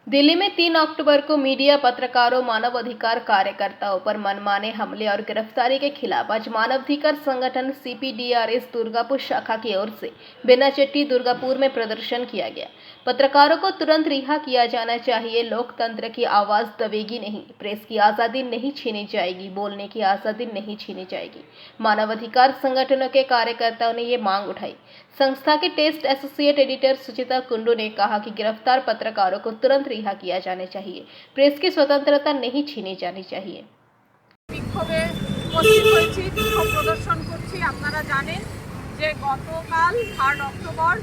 दिल्ली में 3 अक्टूबर को मीडिया, पत्रकारों, मानवाधिकार कार्यकर्ताओं पर मनमाने हमले और गिरफ्तारी के खिलाफ आज मानवाधिकार संगठन CPDRS दुर्गापुर शाखा की ओर से बेनाचट्टी दुर्गापुर में प्रदर्शन किया गया। पत्रकारों को तुरंत रिहा किया जाना चाहिए। लोकतंत्र की आवाज दबेगी नहीं, प्रेस की आज़ादी नहीं छीनी जाएगी, बोलने की आज़ादी नहीं छीनी जाएगी। मानवाधिकार संगठनों के कार्यकर्ताओं ने ये मांग उठाई। संस्था के टेस्ट एसोसिएट एडिटर सुचिता कुंडू ने कहा कि गिरफ्तार पत्रकारों को तुरंत रिहा किया जाना चाहिए। प्रेस की स्वतंत्रता नहीं छीनी जानी चाहिए। বিক্ষোভে উপস্থিত হয়েছি, বিক্ষোভ প্রদর্শন করছি। আপনারা জানেন যে গতকাল 3 অক্টোবর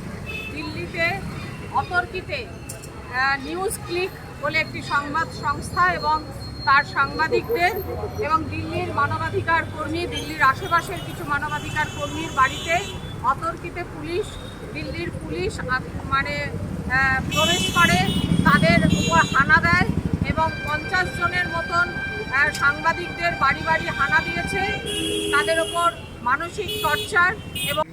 দিল্লিতে অতর্কিতে নিউজ ক্লিক বলে একটি সংবাদ সংস্থা এবং তার সাংবাদিকদের এবং দিল্লির মানবাধিকার কর্মী, দিল্লির আশেপাশের কিছু মানবাধিকার কর্মীর বাড়িতে অতর্কিতে দিল্লির পুলিশ প্রবেশ করে, তাদের উপর হানা দেয় এবং 50 জনের মতন সাংবাদিকদের বাড়ি বাড়ি হানা দিয়েছে, তাদের ওপর মানসিক টর্চার এবং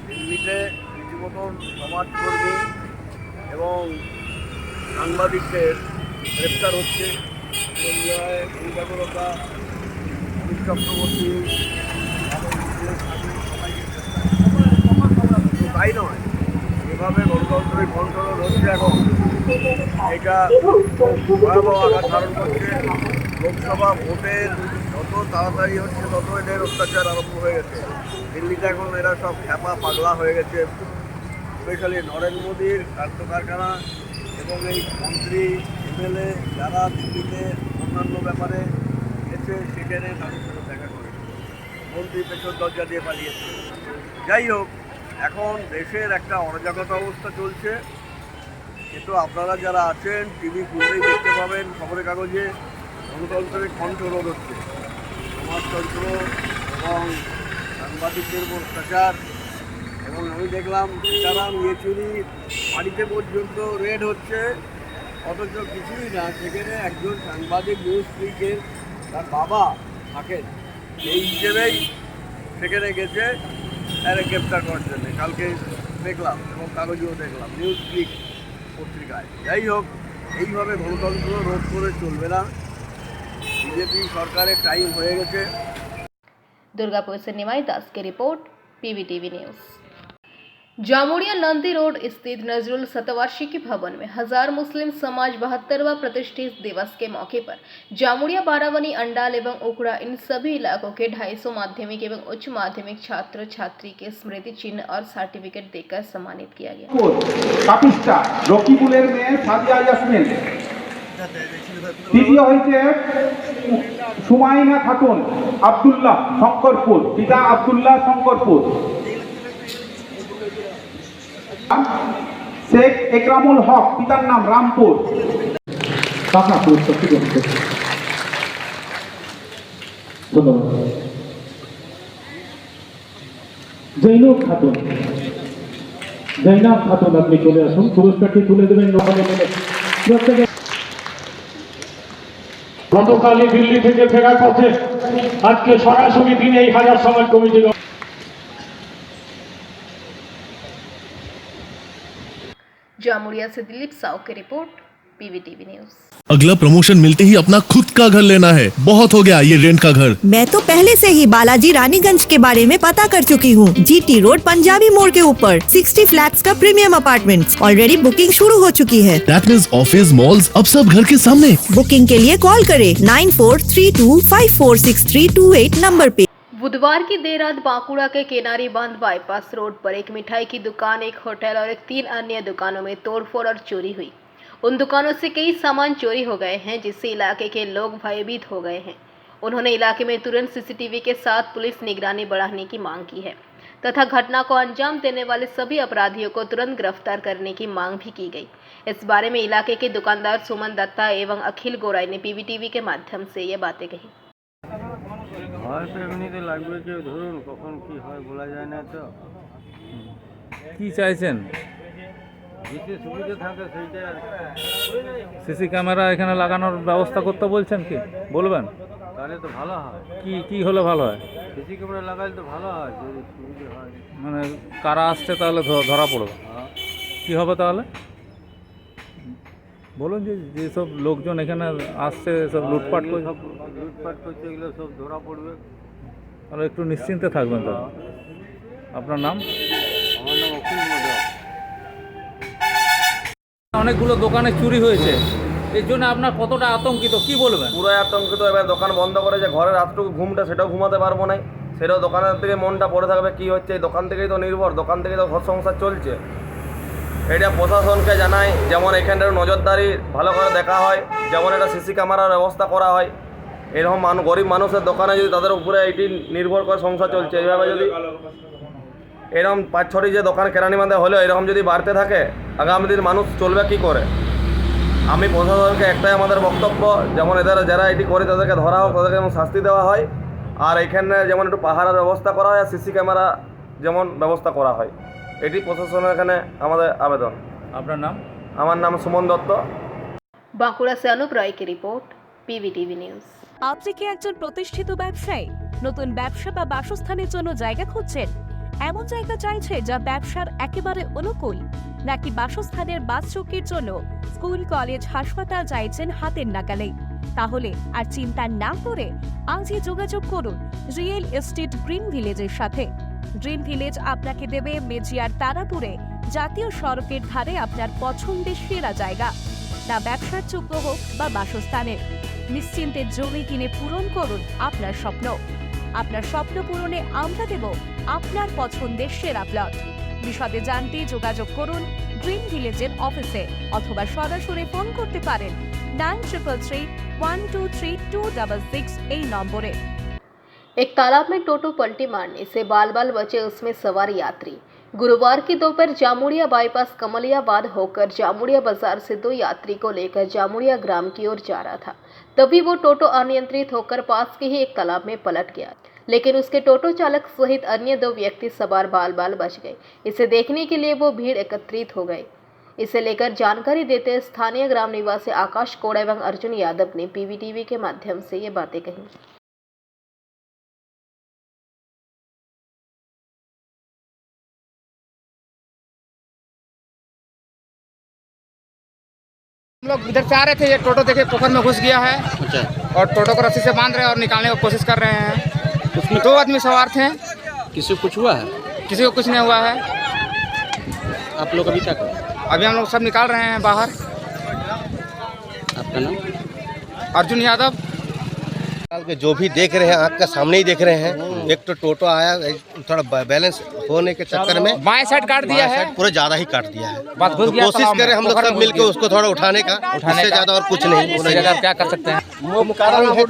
দিল্লিতে রীতিমতন সমাজকর্মী এবং সাংবাদিকদের গ্রেপ্তার হচ্ছে। চক্রবর্তী তাই নয়, এভাবে গণতন্ত্রের কন্ট্রোল হচ্ছে। এখন এটা ভয়াবহ আকার ধারণ করছে। লোকসভা ভোটের যত তাড়াতাড়ি হচ্ছে তত এদের অত্যাচার আরম্ভ হয়ে গেছে। দিল্লিতে এখন এরা সব খ্যাপা পাগলা হয়ে গেছে। স্পেশালি নরেন্দ্র মোদীর খাদ্য কারখানা এবং এই মন্ত্রী MLA যারা দিল্লিতে অন্যান্য ব্যাপারে এসে সেখানে তাদের সাথে দেখা করে মন্ত্রী পেছন দরজা দিয়ে পালিয়েছে। যাই হোক, এখন দেশের একটা অরাজকতা অবস্থা চলছে। কিন্তু আপনারা যারা আছেন টিভি খুললেই দেখতে পাবেন, খবরের কাগজে গণতন্ত্রের কণ্ঠরোধ হচ্ছে। সমাজতন্ত্র এবং সাংবাদিকদের উপর অত্যাচার এবং আমি দেখলাম সীতারাম ইয়েচুরি বাড়িতে পর্যন্ত রেড হচ্ছে, অথচ কিছুই না। সেখানে একজন সাংবাদিক নিউজ ক্লিকের তার বাবা থাকেন, এই হিসেবেই সেখানে গেছে তারা গ্রেপ্তার করার জন্য। কালকে দেখলাম এবং কাগজেও দেখলাম নিউজ ক্লিক পত্রিকায়। যাই হোক, এইভাবে গণতন্ত্র রোধ করে চলবে না। বিজেপি সরকারের টাইম হয়ে গেছে। दुर्गापुर से निमाई दास की report, PVTV news. Jamuria Nandi road स्थित नजरुल शतवार्षिकी भवन में हजार मुस्लिम समाज 72वां प्रतिष्ठित दिवस के मौके पर जामुड़िया, बारावनी, अंडाल एवं उकड़ा इन सभी इलाकों के 250 माध्यमिक एवं उच्च माध्यमिक छात्र छात्री के स्मृति चिन्ह और सर्टिफिकेट देकर सम्मानित किया गया। কাপিস্টা রকিবুলের মেয়ে সাদিয়া ইয়াসমিন, তৃতীয় হয়েছে সুমাইনা খাতুন আব্দুল্লাহ শঙ্করপুর, পিতা আব্দুল্লাহ শঙ্করপুর। শেখ একরামুল হক, পিতার নাম রামপুর। জৈনব খাতুন, জৈনব খাতুন আপনি চলে আসুন, পুরস্কারটি তুলে দেবেন। গতকালই দিল্লি থেকে ফেরার পথে আজকে সরাসরি দিনে এই হাজার সমাজ কমিটি। जामुड़िया से दिलीप साव की रिपोर्ट, PVTV न्यूज। अगला प्रमोशन मिलते ही अपना खुद का घर लेना है। बहुत हो गया ये रेंट का घर। मैं तो पहले से ही बालाजी रानीगंज के बारे में पता कर चुकी हूँ। GT रोड पंजाबी मोड़ के ऊपर 60 फ्लैट्स का प्रीमियम अपार्टमेंट ऑलरेडी बुकिंग शुरू हो चुकी है। That means ऑफिस, मॉल्स अब सब घर के सामने। बुकिंग के लिए कॉल करें 9432546328 नंबर पे। बुधवार की देर रात बांकुड़ा के केनारी बांध बाईपास रोड पर एक मिठाई की दुकान, एक होटल और 3 अन्य दुकानों में तोड़फोड़ और चोरी हुई। उन दुकानों से कई सामान चोरी हो गए हैं, जिससे इलाके के लोग भयभीत हो गए हैं। उन्होंने इलाके में तुरंत CCTV के साथ पुलिस निगरानी बढ़ाने की मांग की है तथा घटना को अंजाम देने वाले सभी अपराधियों को तुरंत गिरफ्तार करने की मांग भी की गई। इस बारे में इलाके के दुकानदार सुमन दत्ता एवं अखिल गोराई ने PVTV के माध्यम से ये बातें कही। হয়তো এমনিতে লাগবে, কেউ ধরুন কখন কি হয় বলা যায় না। তো কি চাইছেন? যেতে সুবিধা থাকে সেইটাই আর সিসি ক্যামেরা এখানে লাগানোর ব্যবস্থা করতে বলছেন, কি বলবেন? তাহলে তো ভালো হয়। কি হলে ভালো হয়? সিসি ক্যামেরা লাগালে তো ভালো হয়, যদি সুবিধা হয়। মানে কারা আসছে তাহলে ধরা পড়বে। হ্যাঁ। কি হবে তাহলে? বলুন যে যেসব লোকজন এখানে আসছে সব লুটপাট করে, সব লুটপাট করছে, এগুলো সব ধরা পড়বে। তাহলে একটু নিশ্চিন্তে থাকবেন তো। আপনার নাম? আমার নাম অখিল মোদক। অনেকগুলো দোকানে চুরি হয়েছে, এর জন্য আপনার কতটা আতঙ্কিত কি বলবেন? পুরো আতঙ্কিত। এবার দোকান বন্ধ করে যে ঘরের রাতটুকু ঘুমটা সেটাও ঘুমাতে পারবো না, সেটাও দোকানের থেকে মনটা পড়ে থাকবে কি হচ্ছে। এই দোকান থেকেই তো নির্ভর, দোকান থেকেই তো ঘর সংসার চলছে। এটা প্রশাসনকে জানাই, যেমন এখানটার নজরদারি ভালো করে দেখা হয়, যেমন একটা সিসি ক্যামেরার ব্যবস্থা করা হয়। এরকম গরিব মানুষের দোকানে যদি তাদের উপরে এটি নির্ভর করে সংসার চলছে, এইভাবে যদি এরকম 5-6টি যে দোকান কেরানি বাঁধে হলেও এরকম যদি বাড়তে থাকে, আগামী দিন মানুষ চলবে কি করে? আমি প্রশাসনকে একটাই আমাদের বক্তব্য, যেমন এদের যারা এটি করে তাদেরকে ধরা হোক, তাদেরকে যেমন শাস্তি দেওয়া হয়, আর এখানে যেমন একটু পাহারার ব্যবস্থা করা হয়, আর সিসি ক্যামেরা যেমন ব্যবস্থা করা হয়, এটি প্রশাসনের এখানে আমাদের আবেদন। আপনার নাম? আমার নাম সুমন দত্ত। বাঁকুড়া से अनुप राय की रिपोर्ट, PVTV न्यूज। আপনি কি একজন প্রতিষ্ঠিত ব্যবসায়ী? নতুন ব্যবসা বা বাসস্থানের জন্য জায়গা খুঁজছেন? এমন জায়গা চাইছে যা ব্যবসার একেবারে অনুকূল, নাকি বাসস্থানের বাস চৌকির জন্য স্কুল, কলেজ, হাসপাতাল চাইছেন হাতের নাগালে? তাহলে আর চিন্তা না করে আজই যোগাযোগ করুন রিয়েল এস্টেট গ্রিন ভিলেজের সাথে। গ্রিন ভিলেজ আপনাকে দেবে মেজিয়ার তারাপুরে জাতীয় সড়কের ধারে আপনার পছন্দের সেরা জায়গা। না ব্যবসার যোগ্য হোক বা বাসস্থানের, নিশ্চিন্তে জমি কিনে পূরণ করুন আপনার স্বপ্ন। আপনার স্বপ্ন পূরণে আমরা দেব আপনার পছন্দের সেরা প্লট। বিশদে জানতে যোগাযোগ করুন গ্রিন ভিলেজের অফিসে অথবা সরাসরি ফোন করতে পারেন 9333123266 এই নম্বরে। एक तालाब में टोटो पलटी मारने से बाल बाल बचे उसमें सवार यात्री। गुरुवार की दोपहर जामुड़िया बाईपास कमलियाबाद होकर जामुड़िया बाजार से 2 यात्री को लेकर जामुड़िया ग्राम की ओर जा रहा था। तभी वो टोटो अनियंत्रित होकर पास के ही एक तालाब में पलट गया, लेकिन उसके टोटो चालक सहित अन्य 2 व्यक्ति सवार बाल बाल बच गए। इसे देखने के लिए वो भीड़ एकत्रित हो गए। इसे लेकर जानकारी देते स्थानीय ग्राम निवासी आकाश कोड़ा एवं अर्जुन यादव ने PVTV के माध्यम से ये बातें कही। हम लोग इधर से आ रहे थे, ये टोटो देखे पोखर में घुस गया है। अच्छा। और टोटो को रस्सी से बांध रहे हैं और निकालने की कोशिश कर रहे हैं। उसमें 2 आदमी सवार थे। किसी को कुछ हुआ है? किसी को कुछ नहीं हुआ है। आप लोग अभी क्या करें? अभी हम लोग सब निकाल रहे हैं बाहर। आपका नाम? अर्जुन यादव। जो भी देख रहे हैं आपका सामने ही देख रहे हैं। एक तो टोटो आया, थोड़ा बैलेंस होने के चक्कर में बाएं साइड काट दिया है, पूरा ज्यादा ही काट दिया है। बस घुस तो गया कोशिश तालाब करें में, हम लोग पोखर सब में मिलकर उसको थोड़ा उठाने का, उससे ज्यादा और कुछ नहीं। क्या कर सकते हैं? वो कारण है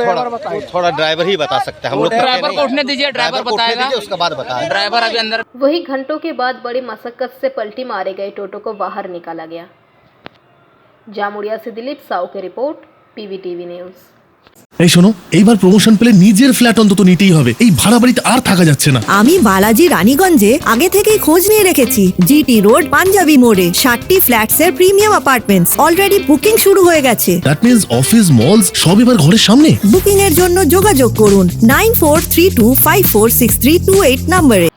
थोड़ा ड्राइवर ही बता सकता है। हम लोग ड्राइवर को उठने दीजिए, ड्राइवर को उठने बताएगा, दीजिए, उसके बाद बताएगा। ड्राइवर अभी अंदर। वही घंटों के बाद बड़ी मशक्कत से पलटी मारे गए टोटो को बाहर निकाला गया। जामुड़िया से दिलीप साव की रिपोर्ट, PVTV न्यूज। এই শোনো, এইবার প্রমোশন পেলে নিজের ফ্ল্যাট অন্তত নিতেই হবে। এই ভাড়া বাড়িতে আর থাকা যাচ্ছে না। আমি বালাজি রানীগঞ্জে আগে থেকেই খোঁজ নিয়ে রেখেছি। GT রোড পাঞ্জাবি মোড়ে 60টি ফ্ল্যাটসের প্রিমিয়াম অ্যাপার্টমেন্টস অলরেডি বুকিং শুরু হয়ে গেছে। দ্যাট মিন্স অফিস, মলস সব এবার ঘরের সামনে। বুকিং এর জন্য যোগাযোগ করুন 9432546328 নম্বরে।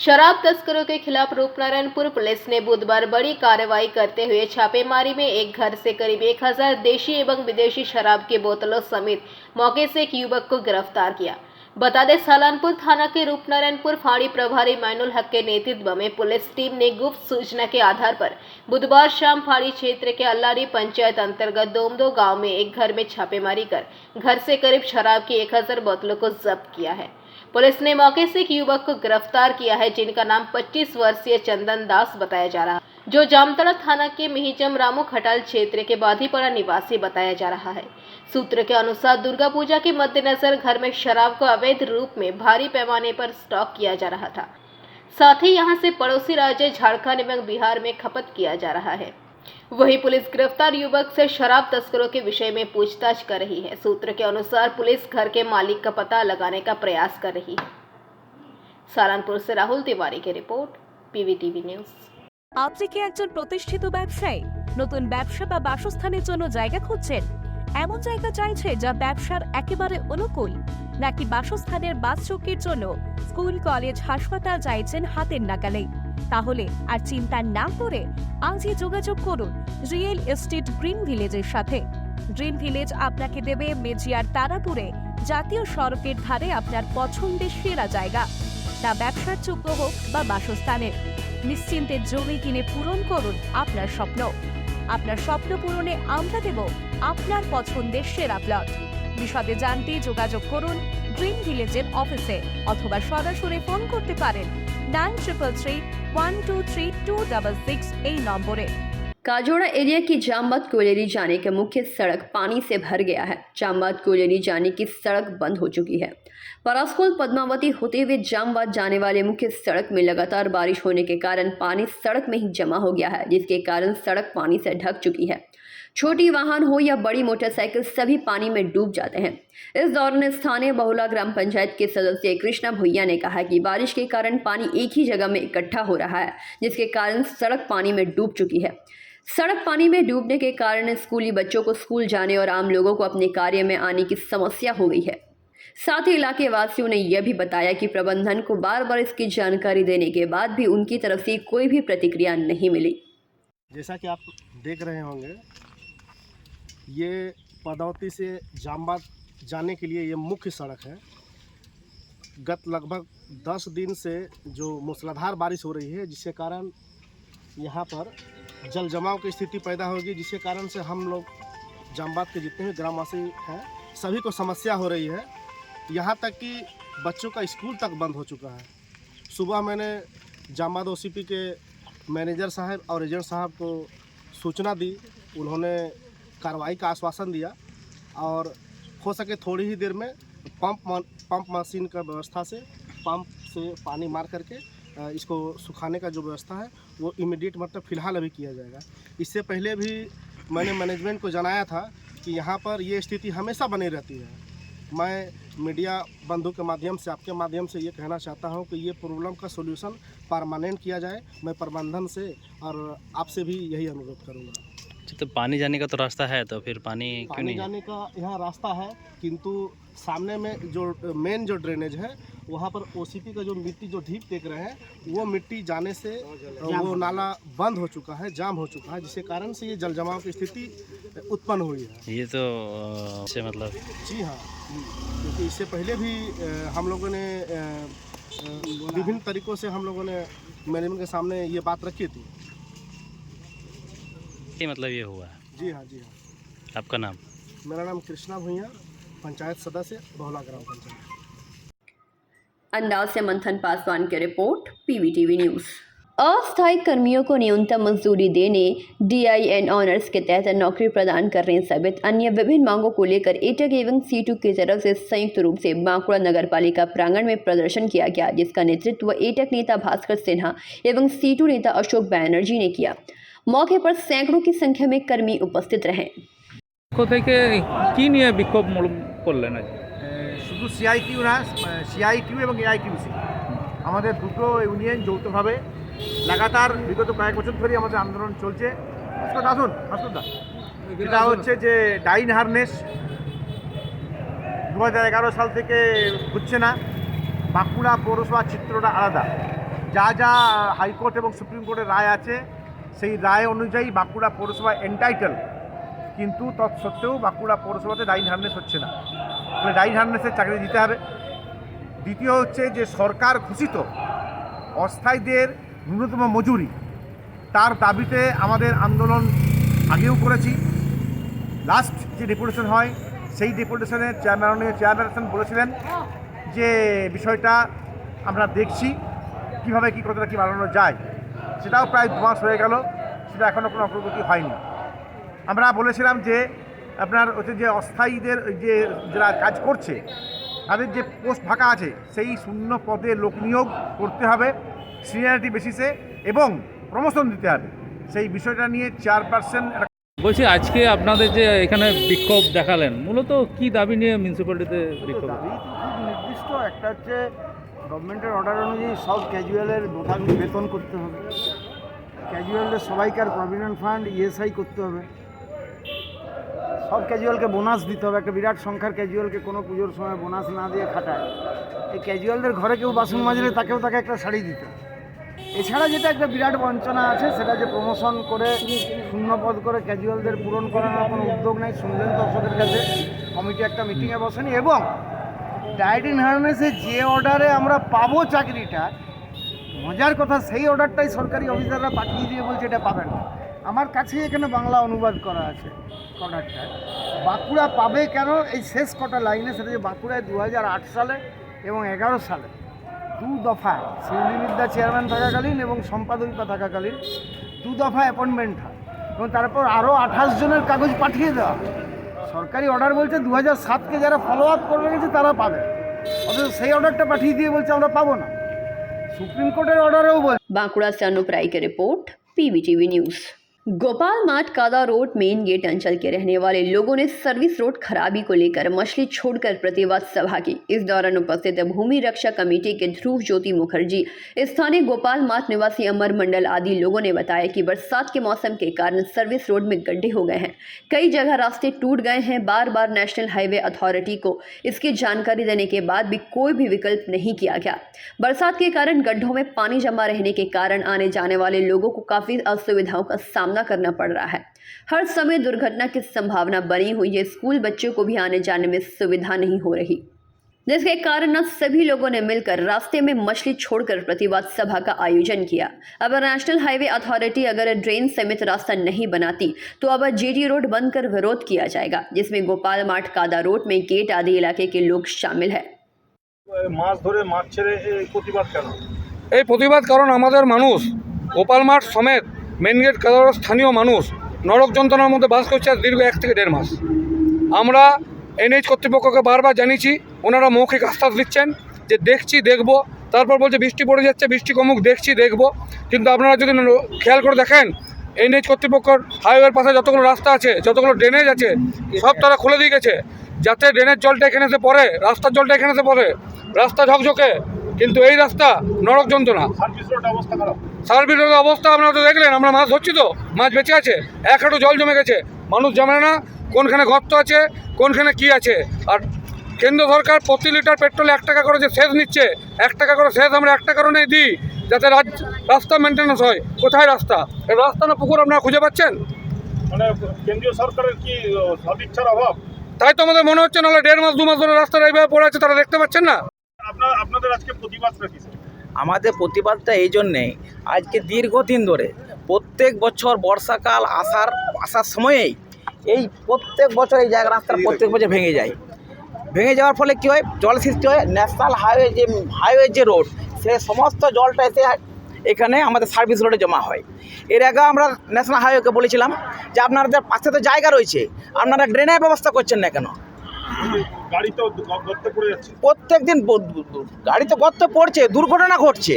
शराब तस्करों के खिलाफ रूपनारायणपुर पुलिस ने बुधवार बड़ी कार्रवाई करते हुए छापेमारी में एक घर से करीब 1000 देशी एवं विदेशी शराब की बोतलों समेत मौके से एक युवक को गिरफ्तार किया। बता दें, सालानपुर थाना के रूपनारायणपुर फाड़ी प्रभारी मैनुल हक के नेतृत्व में पुलिस टीम ने गुप्त सूचना के आधार पर बुधवार शाम फाड़ी क्षेत्र के अल्लारी पंचायत अंतर्गत दोमदो गांव में एक घर में छापेमारी कर घर से करीब शराब की 1000 बोतलों को जब्त किया है। पुलिस ने मौके से एक युवक को गिरफ्तार किया है, जिनका नाम 25 वर्षीय चंदन दास बताया जा रहा है, जो जामतड़ा थाना के मिहिजम रामू खटाल क्षेत्र के बाधीपड़ा निवासी बताया जा रहा है। सूत्र के अनुसार दुर्गा पूजा के मद्देनजर घर में शराब को अवैध रूप में भारी पैमाने पर स्टॉक किया जा रहा था। साथ ही यहां से पड़ोसी राज्य झारखंड एवं बिहार में खपत किया जा रहा है। वही पुलिस गिरफ्तार युवक से शराब तस्करों के विषय में पूछताछ कर रही है। सूत्र के अनुसार पुलिस घर के मालिक का पता लगाने का प्रयास कर रही है। सालानपुर से राहुल तिवारी की रिपोर्ट, PVTV न्यूज। আপনি কি একজন প্রতিষ্ঠিত ব্যবসায়ী? নতুন ব্যবসা বা বাসস্থানের জন্য জায়গা খুঁজছেন? এমন জায়গা চাইছে যা ব্যবসার একেবারে অনুকূল, নাকি বাসস্থানের বাস চৌকির জন্য স্কুল, কলেজ, হাসপাতাল চাইছেন হাতের নাগালে? তাহলে আর চিন্তা না করে আজই যোগাযোগ করুন রিয়েল এস্টেট গ্রিন ভিলেজের সাথে। গ্রিন ভিলেজ আপনাকে দেবে মেজিয়ার তারাপুরে জাতীয় সড়কের ধারে আপনার পছন্দের সেরা জায়গা, তা ব্যবসার যোগ্য হোক বা বাসস্থানের। নিশ্চিন্তে জমি কিনে পূরণ করুন আপনার স্বপ্ন। আপনার স্বপ্ন পূরণে আমরা দেব আপনার পছন্দের সেরা প্লট। বিশদে জানতে যোগাযোগ করুন গ্রিন ভিলেজের অফিসে অথবা সরাসরি ফোন করতে পারেন 9333123266 এই নম্বরে। काजोड़ा एरिया की जामबाद कोयलेरी जाने के मुख्य सड़क पानी से भर गया है। जामबाद कोयलेरी जाने की सड़क बंद हो चुकी है। परासकोल पद्मावती होते हुए जामबाद जाने वाले मुख्य सड़क में लगातार बारिश होने के कारण पानी सड़क में ही जमा हो गया है, जिसके कारण सड़क पानी से ढक चुकी है। छोटी वाहन हो या बड़ी मोटरसाइकिल सभी पानी में डूब जाते हैं। इस दौरान स्थानीय बहुला ग्राम पंचायत के सदस्य कृष्णा भुइया ने कहा कि बारिश के कारण पानी एक ही जगह में इकट्ठा हो रहा है, जिसके कारण सड़क पानी में डूब चुकी है। सड़क पानी में डूबने के कारण स्कूली बच्चों को स्कूल जाने और आम लोगों को अपने कार्य में आने की समस्या हो गई है। साथ ही इलाके वासियों ने यह भी बताया कि प्रबंधन को बार बार इसकी जानकारी देने के बाद भी उनकी तरफ से कोई भी प्रतिक्रिया नहीं मिली। जैसा कि आप देख रहे होंगे, ये पदौती से जामबाद जाने के लिए ये मुख्य सड़क है। गत लगभग 10 दिन से जो मूसलाधार बारिश हो रही है, जिसके कारण यहाँ पर जल जमाव की स्थिति पैदा होगी, जिसके कारण से हम लोग जामबाद के जितने भी ग्रामवासी हैं सभी को समस्या हो रही है। यहाँ तक कि बच्चों का स्कूल तक बंद हो चुका है। सुबह मैंने जामबाद ओसीपी के मैनेजर साहब और एजेंट साहब को सूचना दी, उन्होंने कार्रवाई का आश्वासन दिया और हो सके थोड़ी ही देर में पंप मशीन का व्यवस्था से पंप से पानी मार करके इसको सुखाने का जो व्यवस्था है वो इमीडिएट मतलब फ़िलहाल अभी किया जाएगा। इससे पहले भी मैंने मैनेजमेंट को जनाया था कि यहाँ पर ये स्थिति हमेशा बनी रहती है। मैं मीडिया बंधु के माध्यम से आपके माध्यम से ये कहना चाहता हूँ कि ये प्रॉब्लम का सोल्यूशन परमानेंट किया जाए। मैं प्रबंधन से और आपसे भी यही अनुरोध करूँगा। तो पानी जाने का तो रास्ता है, तो फिर पानी क्यों नहीं जाने का यहाँ रास्ता है, किंतु सामने में जो मेन जो ड्रेनेज है वहाँ पर ओसीपी का जो मिट्टी जो ढीप देख रहे हैं वो मिट्टी जाने से वो नाला बंद हो चुका है, जाम हो चुका है, जिसके कारण से ये जल जमाव की स्थिति उत्पन्न हुई है। ये तो से मतलब जी हाँ, क्योंकि इससे पहले भी हम लोगों ने विभिन्न तरीक़ों से हम लोगों ने मैनेजमेंट के सामने ये बात रखी थी। मतलब ये हुआ है। जी हाँ, जी हाँ। आपका नाम? मेरा नाम कृष्णा भुइया, पंचायत सदस्य बहुला ग्राम पंचायत। अंदाज से मंथन पासवान की रिपोर्ट, पीवीटीवी न्यूज़। अस्थायी कर्मियों को न्यूनतम मजदूरी देने, DIN ऑनर्स के तहत नौकरी प्रदान करने समेत अन्य विभिन्न मांगों को लेकर एटक एवं सीटू की तरफ से संयुक्त रूप से बांकुड़ा नगर पालिका प्रांगण में प्रदर्शन किया गया, जिसका नेतृत्व एटक नेता भास्कर सिन्हा एवं सीटू नेता अशोक बैनर्जी ने किया। मौके पर सैकड़ों की संख्या में कर्मी उपस्थित रहे। শুধু সিআইটিউ না, সিআইটিউ এবং এআইটিউসি আমাদের দুটো ইউনিয়ন যৌথভাবে লাগাতার বিগত কয়েক বছর ধরেই আমাদের আন্দোলন চলছে। আসুন এটা হচ্ছে যে ডাইন হারনেস 2011 সাল থেকে হচ্ছে না। বাঁকুড়া পৌরসভার চিত্রটা আলাদা। যা যা হাইকোর্ট এবং সুপ্রিম কোর্টের রায় আছে সেই রায় অনুযায়ী বাঁকুড়া পৌরসভা এন্টাইটেল, কিন্তু তৎসত্ত্বেও বাঁকুড়া পৌরসভাতে ডাইন হারনেস হচ্ছে না। মানে ডাইন হারনেসের চাকরি দিতে হবে। দ্বিতীয় হচ্ছে যে সরকার ঘোষিত অস্থায়ীদের ন্যূনতম মজুরি, তার দাবিতে আমাদের আন্দোলন আগেও করেছি। লাস্ট যে ডেপুটেশন হয় সেই ডেপুটেশনের চেয়ারপারসন বলেছিলেন যে বিষয়টা আমরা দেখছি কীভাবে কী কতটা কী বাড়ানো যায়। সেটাও প্রায় 2 মাস হয়ে গেল, সেটা এখনও কোনো অগ্রগতি হয়নি। আমরা বলেছিলাম যে আপনার হচ্ছে যে অস্থায়ীদের যে যারা কাজ করছে তাদের যে পোস্ট ফাঁকা আছে সেই শূন্য পদে লোক নিয়োগ করতে হবে সিনিয়রিটি বেসিসে এবং প্রমোশন দিতে হবে। সেই বিষয়টা নিয়ে চেয়ারপারসন বলছি, আজকে আপনাদের যে এখানে বিক্ষোভ দেখালেন মূলত কি দাবি নিয়ে মিউনিসিপ্যালিটিতে বিক্ষোভ? দাবি তো খুব নির্দিষ্ট। একটা হচ্ছে গভর্নমেন্টের অর্ডার অনুযায়ী সব ক্যাজুয়ালের যথাযথ বেতন করতে হবে, ক্যাজুয়ালদের সবাইকার প্রভিডেন্ট ফান্ড ESI করতে হবে, সব ক্যাজুয়ালকে বোনাস দিতে হবে। একটা বিরাট সংখ্যার ক্যাজুয়ালকে কোনো পুজোর সময় বোনাস না দিয়ে খাটায়। এই ক্যাজুয়ালদের ঘরে কেউ বাসন মাজলে তাকে একটা শাড়ি দিতে হবে। এছাড়া যেটা একটা বিরাট বঞ্চনা আছে সেটা যে প্রমোশন করে শূন্যপদ করে ক্যাজুয়ালদের পূরণ করার কোনো উদ্যোগ নেই। শুনলেন দর্শকের কাছে, কমিটি একটা মিটিংয়ে বসেনি এবং ডায়েট ইন হারনেসে যে অর্ডারে আমরা পাবো চাকরিটা, মজার কথা সেই অর্ডারটাই সরকারি অফিসাররা পাঠিয়ে দিয়ে বলছে এটা পাবেন না। আমার কাছেই এখানে বাংলা অনুবাদ করা আছে অর্ডারটা। বাঁকুড়া পাবে কেন এই শেষ কটা লাইনে, সেটা যে বাঁকুড়ায় 2008 সালে এবং 11 সালে 2 দফায় শিউলিবিদ্যা চেয়ারম্যান থাকাকালীন এবং সম্পাদকীয় থাকাকালীন 2 দফায় অ্যাপয়েন্টমেন্ট হয় এবং তারপর আরও 28 জনের কাগজ পাঠিয়ে দেওয়া। সরকারি অর্ডার বলছে 2007কে যারা ফলো আপ করে রেখেছে তারা পাবে, অথচ সেই অর্ডারটা পাঠিয়ে দিয়ে বলছে আমরা পাবো না। সুপ্রিম কোর্টের অর্ডারেও বলছে। बांकुड़ा से अनुप राय की रिपोर्ट, पीबीटीवी न्यूज। गोपाल मार्ट कादा रोड मेन गेट अंचल के रहने वाले लोगों ने सर्विस रोड खराबी को लेकर मछली छोड़कर प्रतिवाद सभा की। इस दौरान उपस्थित भूमि रक्षा कमेटी के ध्रुव ज्योति मुखर्जी, स्थानीय गोपाल मार्ट निवासी अमर मंडल आदि लोगों ने बताया कि बरसात के मौसम के कारण सर्विस रोड में गड्ढे हो गए हैं, कई जगह रास्ते टूट गए हैं। बार बार नेशनल हाईवे अथॉरिटी को इसकी जानकारी देने के बाद भी कोई भी विकल्प नहीं किया गया। बरसात के कारण गड्ढों में पानी जमा रहने के कारण आने जाने वाले लोगों को काफी असुविधाओं का सामना करना पड़ रहा है। हर समय दुर्घटना की संभावना बनी हुई है। स्कूल बच्चों को भी आने जाने में सुविधा नहीं हो रही, जिसके कारण न सभी लोगों ने मिलकर रास्ते में मछली छोड़कर प्रतिवाद सभा का आयोजन किया। अब नेशनल हाईवे अथॉरिटी अगर ड्रेन समेत रास्ता नहीं बनाती तो अब जीटी रोड बंद कर विरोध किया जाएगा, जिसमें गोपाल मार्ट कादा रोड में गेट आदि इलाके के लोग शामिल है। মাছ ধরে মাছ ছেড়ে এই প্রতিবাদ কেন? এই প্রতিবাদ কারণ আমাদের মানুষ গোপাল মাঠ সমেত মেন গেট কাদার স্থানীয় মানুষ নরক যন্ত্রণার মধ্যে বাস করছে দীর্ঘ 1 থেকে 1.5 মাস। আমরা এনএইচ কর্তৃপক্ষকে বারবার জানিয়েছি, ওনারা মৌখিক আশ্বাস দিচ্ছেন যে দেখছি দেখব, তারপর বলছে বৃষ্টি পড়ে যাচ্ছে, বৃষ্টি কমুক, দেখছি দেখব। কিন্তু আপনারা যদি খেয়াল করে দেখেন, এনএইচ কর্তৃপক্ষর হাইওয়ের পাশে যতগুলো রাস্তা আছে, যতগুলো ড্রেনেজ আছে, সব তারা খুলে দিয়ে গেছে, যাতে ড্রেনের জলটা এখানে এসে পড়ে, রাস্তার জলটা এখানে এসে পড়ে, রাস্তা ঝকঝকে। কিন্তু এই রাস্তা নরক যন্ত্রণা। সার্ভিস রোডের অবস্থা আপনারা তো দেখলেন, আমরা মাছ ধরছি তো, মাছ বেঁচে আছে, 1 হাঁটু জল জমে গেছে, মানুষ জানে না কোনখানে গর্ত আছে, কোনখানে কি আছে। আর কেন্দ্র সরকার প্রতি লিটার পেট্রোলে 1 টাকা করে যে সেচ নিচ্ছে, 1 টাকা করে সেচ আমরা একটা কারণেই দিই, যাতে রাস্তা মেনটেন্যান্স হয়। কোথায় রাস্তা? এই রাস্তা না পুকুর আপনারা খুঁজে পাচ্ছেন? মানে কেন্দ্রীয় সরকারের কি সদিচ্ছার অভাব? তাই তো আমাদের মনে হচ্ছে, নাহলে 1.5 মাস 2 মাস ধরে রাস্তাটা এইভাবে পড়ে আছে, তারা দেখতে পাচ্ছেন না। আপনাদের আজকে প্রতিবাদটা কি? আমাদের প্রতিবাদটা এই জন্যেই, আজকে দীর্ঘদিন ধরে প্রত্যেক বছর বর্ষাকাল আসার সময়েই এই প্রত্যেক বছর এই জায়গা রাস্তার প্রত্যেক বছর ভেঙে যায়। ভেঙে যাওয়ার ফলে কী হয়, জল সৃষ্টি হয়। ন্যাশনাল হাইওয়ে যে রোড, সে সমস্ত জলটা এসে এখানে আমাদের সার্ভিস রোডে জমা হয়। এর আগে আমরা ন্যাশনাল হাইওয়েকে বলেছিলাম যে আপনাদের পাশে তো জায়গা রয়েছে, আপনারা ড্রেনের ব্যবস্থা করছেন না কেন? গাড়ি তো গর্তে পড়ে যাচ্ছে, প্রত্যেক দিন গাড়ি তো গর্তে পড়ছে, দুর্ঘটনা ঘটছে,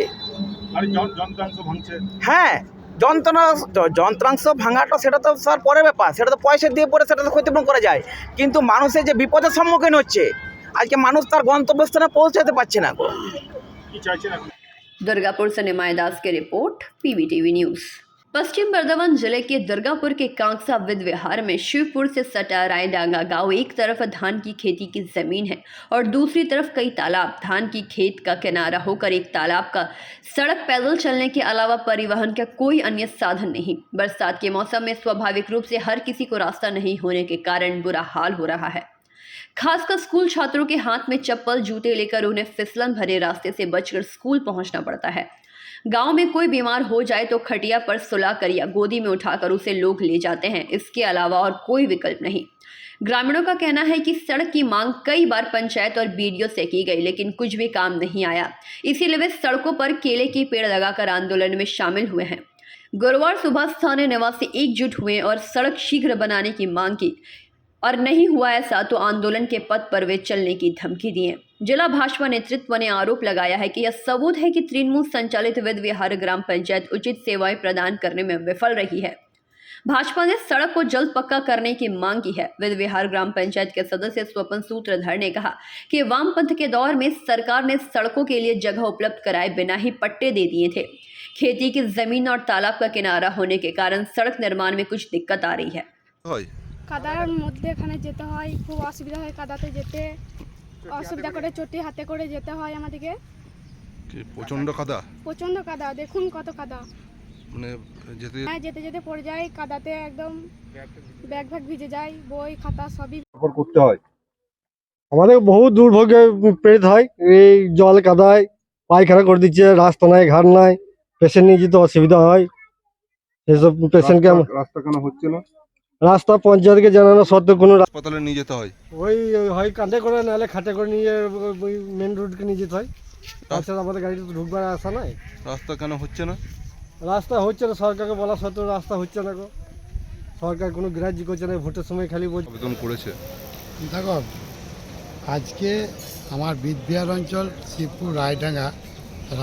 যন্ত্রাংশ ভাঙছে। হ্যাঁ, যন্ত্রাংশ ভাঙাটা সেটা তো স্যার পরের ব্যাপার, সেটা তো পয়সা দিয়ে পড়ে সেটা তো ক্ষতিপূরণ করা যায়। কিন্তু মানুষের যে বিপদের সম্মুখীন হচ্ছে, আজকে মানুষ তার গন্তব্যস্থানে পৌঁছাতে পারছে না। কি চাইছেন আপনি? दुर्गापुर से निमाय दास की रिपोर्ट, पीबीटीवी न्यूज। पश्चिम बर्धमान जिले के दुर्गापुर के कांगसा विद विहार में शिवपुर से सटा रायडांगा गांव एक तरफ धान की खेती की जमीन है और दूसरी तरफ कई तालाब। धान की खेत का किनारा होकर एक तालाब का सड़क पैदल चलने के अलावा परिवहन का कोई अन्य साधन नहीं। बरसात के मौसम में स्वाभाविक रूप से हर किसी को रास्ता नहीं होने के कारण बुरा हाल हो रहा है। खासकर स्कूल छात्रों के हाथ में चप्पल जूते लेकर उन्हें फिसलन भरे रास्ते से बचकर स्कूल पहुंचना पड़ता है। गांव में कोई बीमार हो जाए तो खटिया पर सुलाकर या गोदी में उठाकर उसे लोग ले जाते हैं, इसके अलावा और कोई विकल्प नहीं। ग्रामीणों का कहना है कि सड़क की मांग कई बार पंचायत और बीडीओ से की गई, लेकिन कुछ भी काम नहीं आया। इसीलिए वे सड़कों पर केले के पेड़ लगाकर आंदोलन में शामिल हुए हैं। गुरुवार सुबह स्थानीय निवासी एकजुट हुए और सड़क शीघ्र बनाने की मांग की, और नहीं हुआ ऐसा तो आंदोलन के पथ पर वे चलने की धमकी दिए। जिला भाजपा नेतृत्व ने आरोप लगाया है कि यह सबूत है कि तृणमूल संचालित विद विहार ग्राम पंचायत उचित सेवाएं प्रदान करने में विफल रही है। भाजपा ने सड़क को जल्द पक्का करने की मांग की है। विद विहार ग्राम पंचायत के सदस्य स्वपन सूत्रधर ने कहा कि वामपंथ के दौर में सरकार ने सड़कों के लिए जगह उपलब्ध कराए बिना ही पट्टे दे दिए थे। खेती की जमीन और तालाब का किनारा होने के कारण सड़क निर्माण में कुछ दिक्कत आ रही है। কাদার মধ্যে এখানে যেতে হয়, খুব অসুবিধা হয় কাদাতে যেতে, অসুবিধা করে চটি হাতে করে যেতে হয় আমাদেরকে। প্রচন্ড কাদা, প্রচন্ড কাদা, দেখুন কত কাদা। মানে যেতে হ্যাঁ, যেতে যেতে পড়ে যায় কাদাতে, একদম ব্যাগ ভিজে যায়, বই খাতা সবই করতে হয়। আমাদের বহু দুর্ভোগে প্রেরিত হয়, এই জল কাদায় পায়খানা করে দিচ্ছে, রাস্তা নাই, ঘাট নাই, পেশেন্ট নিয়ে যেতে অসুবিধা হয়। সেসব পেশেন্টকে রাস্তা কেন হচ্ছে না? রাস্তা পঞ্চায়েতকে জানানো সত্ত্বেও কোনো হাসপাতালে নিয়ে যেতে হয়। ওই হয় কাঁধে করে, নাহলে খাটে করে নিয়ে ওই মেন রোডকে নিয়ে যেতে হয়। তাছাড়া আমাদের গাড়িতে তো ঢুকবার আসা নাই। রাস্তা কেন হচ্ছে না? রাস্তা হচ্ছে না, সরকারকে বলা সত্ত্বেও রাস্তা হচ্ছে না গো। সরকার কোনো গ্রাহ্য করছে না, ভোটের সময় খালি বলছে। আবেদন করেছে। দেখো, আজকে আমার বিদবিহার অঞ্চল শিবপুর রায়ডাঙ্গা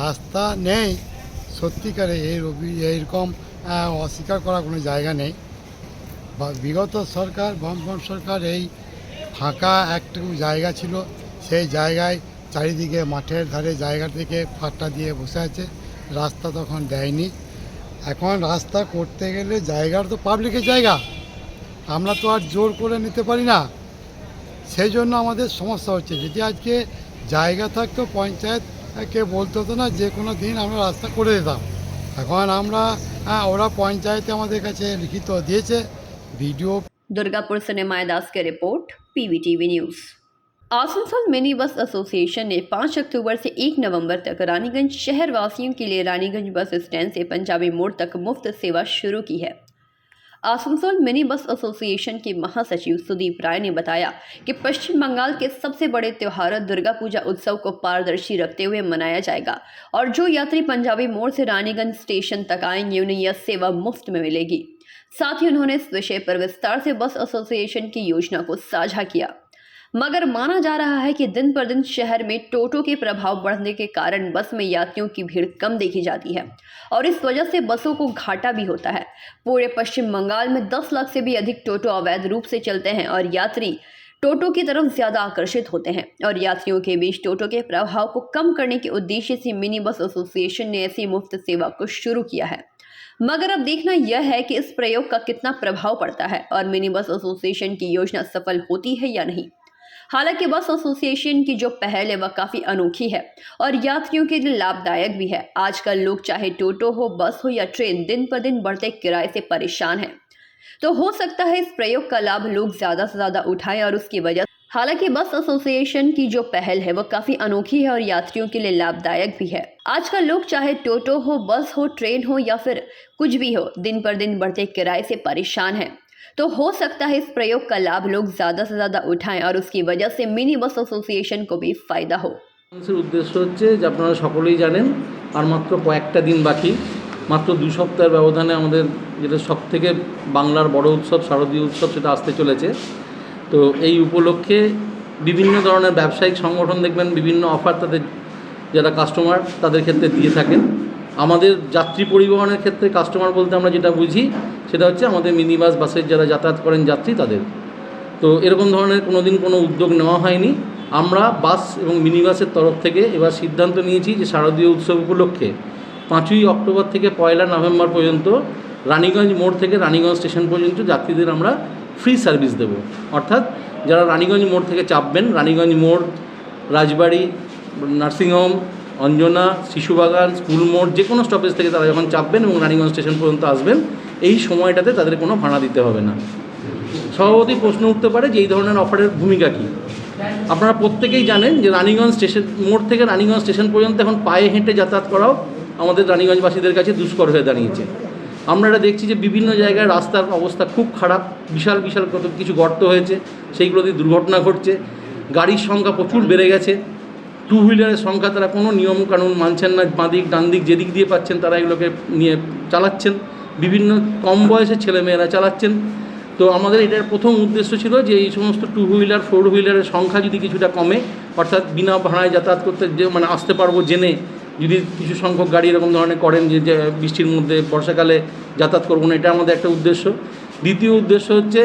রাস্তা নেই, সত্যিকারে এইরকম অস্বীকার করার কোনো জায়গা নেই। বিগত সরকার, বামফ্রন্ট সরকার, এই ফাঁকা একটু জায়গা ছিল, সেই জায়গায় চারিদিকে মাঠের ধারে জায়গা থেকে ফাঁকটা দিয়ে বসে আছে, রাস্তা তখন দেয়নি। এখন রাস্তা করতে গেলে জায়গার তো পাবলিকের জায়গা, আমরা তো আর জোর করে নিতে পারি না, সেই জন্য আমাদের সমস্যা হচ্ছে। যদি আজকে জায়গা থাকতো পঞ্চায়েতকে বলতে হতো না, যে কোনো দিন আমরা রাস্তা করে দিতাম। এখন আমরা ওরা পঞ্চায়েতে আমাদের কাছে লিখিত দিয়েছে, वीडियो। दुर्गापुर से निमाय दास की report, PVTV news. Asansol mini bus association ने 5 अक्टूबर से 1 नवंबर तक रानीगंज शहर वासियों के लिए रानीगंज बस स्टैंड से पंजाबी मोड़ तक मुफ्त सेवा शुरू की है। आसनसोल मिनी बस एसोसिएशन के महासचिव सुदीप राय ने बताया कि पश्चिम बंगाल के सबसे बड़े त्योहार दुर्गा पूजा उत्सव को पारदर्शी रखते हुए मनाया जाएगा और जो यात्री पंजाबी मोड़ से रानीगंज स्टेशन तक आएंगे उन्हें यह सेवा मुफ्त में मिलेगी। साथ ही उन्होंने इस विषय पर विस्तार से बस एसोसिएशन की योजना को साझा किया। मगर माना जा रहा है कि दिन पर दिन शहर में टोटो के प्रभाव बढ़ने के कारण बस में यात्रियों की भीड़ कम देखी जाती है और इस वजह से बसों को घाटा भी होता है। पूरे पश्चिम बंगाल में 10 लाख से भी अधिक टोटो अवैध रूप से चलते हैं और यात्री टोटो की तरफ ज्यादा आकर्षित होते हैं और यात्रियों के बीच टोटो के प्रभाव को कम करने के उद्देश्य से मिनी बस एसोसिएशन ने ऐसी मुफ्त सेवा को शुरू किया है। मगर अब देखना यह है कि इस प्रयोग का कितना प्रभाव पड़ता है और मिनी बस एसोसिएशन की योजना सफल होती है या नहीं। हालांकि बस एसोसिएशन की जो पहल है वह काफ़ी अनोखी है और यात्रियों के लिए लाभदायक भी है। आजकल लोग चाहे टोटो हो, बस हो या ट्रेन, दिन पर दिन बढ़ते किराए से परेशान हैं, तो हो सकता है इस प्रयोग का लाभ लोग ज़्यादा से ज़्यादा उठाएं और उसकी वजह। हालांकि बस एसोसिएशन की जो पहल है वह काफ़ी अनोखी है और यात्रियों के लिए लाभदायक भी है। आजकल लोग चाहे टोटो हो, बस हो, ट्रेन हो या फिर कुछ भी हो, दिन पर दिन बढ़ते किराए से परेशान हैं, तो हो सकता है इस प्रयोग का लाभ लोग ज़्यादा से ज़्यादा उठाएं और उसकी वजह से मिनी बस एसोसिएशन को भी फ़ायदा हो। উদ্দেশ্য হচ্ছে যে আপনারা সকলেই জানেন আর মাত্র কয়েকটা দিন বাকি, মাত্র 2 সপ্তাহের ব্যবধানে আমাদের যেটা সবথেকে বাংলার বড় উৎসব শারদীয় উৎসব সেটা আসতে চলেছে। তো এই উপলক্ষে বিভিন্ন ধরনের ব্যবসায়িক সংগঠন দেখবেন বিভিন্ন অফার তাদের যারা কাস্টমার তাদের ক্ষেত্রে দিয়ে থাকেন। আমাদের যাত্রী পরিবহনের ক্ষেত্রে কাস্টমার বলতে আমরা যেটা বুঝি সেটা হচ্ছে আমাদের মিনি বাস, বাসের যারা যাতায়াত করেন যাত্রী তাদের। তো এরকম ধরনের কোনোদিন কোনো উদ্যোগ নেওয়া হয়নি। আমরা বাস এবং মিনি বাসের তরফ থেকে এবার সিদ্ধান্ত নিয়েছি যে শারদীয় উৎসব উপলক্ষে 5ই অক্টোবর থেকে 1 নভেম্বর পর্যন্ত রানীগঞ্জ মোড় থেকে রানীগঞ্জ স্টেশন পর্যন্ত যাত্রীদের আমরা ফ্রি সার্ভিস দেব। অর্থাৎ যারা রানীগঞ্জ মোড় থেকে চাপবেন, রানীগঞ্জ মোড়, রাজবাড়ি, নার্সিংহোম, অঞ্জনা, শিশুবাগান, স্কুল মোড়, যে কোনো স্টপেজ থেকে তারা যখন চাপবেন এবং রানীগঞ্জ স্টেশন পর্যন্ত আসবেন, এই সময়টাতে তাদের কোনো ভাড়া দিতে হবে না। স্বভাবতই প্রশ্ন উঠতে পারে যে এই ধরনের অফারের ভূমিকা কী। আপনারা প্রত্যেকেই জানেন যে রানীগঞ্জ স্টেশন মোড় থেকে রানীগঞ্জ স্টেশন পর্যন্ত এখন পায়ে হেঁটে যাতায়াত করাও আমাদের রানীগঞ্জবাসীদের কাছে দুষ্কর হয়ে দাঁড়িয়েছে। আমরা এটা দেখছি যে বিভিন্ন জায়গায় রাস্তার অবস্থা খুব খারাপ, বিশাল বিশাল কত কিছু গর্ত হয়েছে, সেইগুলোতে দুর্ঘটনা ঘটছে, গাড়ির সংখ্যা প্রচুর বেড়ে গেছে, 2 হুইলারের সংখ্যা তারা কোনো নিয়মকানুন মানছেন না, বাঁদিক ডান দিক যেদিক দিয়ে পাচ্ছেন তারা এগুলোকে নিয়ে চালাচ্ছেন, বিভিন্ন কম বয়সের ছেলেমেয়েরা চালাচ্ছেন। তো আমাদের এটার প্রথম উদ্দেশ্য ছিল যে এই সমস্ত 2 হুইলার 4 হুইলারের সংখ্যা যদি কিছুটা কমে, অর্থাৎ বিনা ভাড়ায় যাতায়াত করতে মানে আসতে পারবো জেনে যদি কিছু সংখ্যক গাড়ি এরকম ধরনের করেন যে বৃষ্টির মধ্যে বর্ষাকালে যাতায়াত করবো না, এটা আমাদের একটা উদ্দেশ্য। দ্বিতীয় উদ্দেশ্য হচ্ছে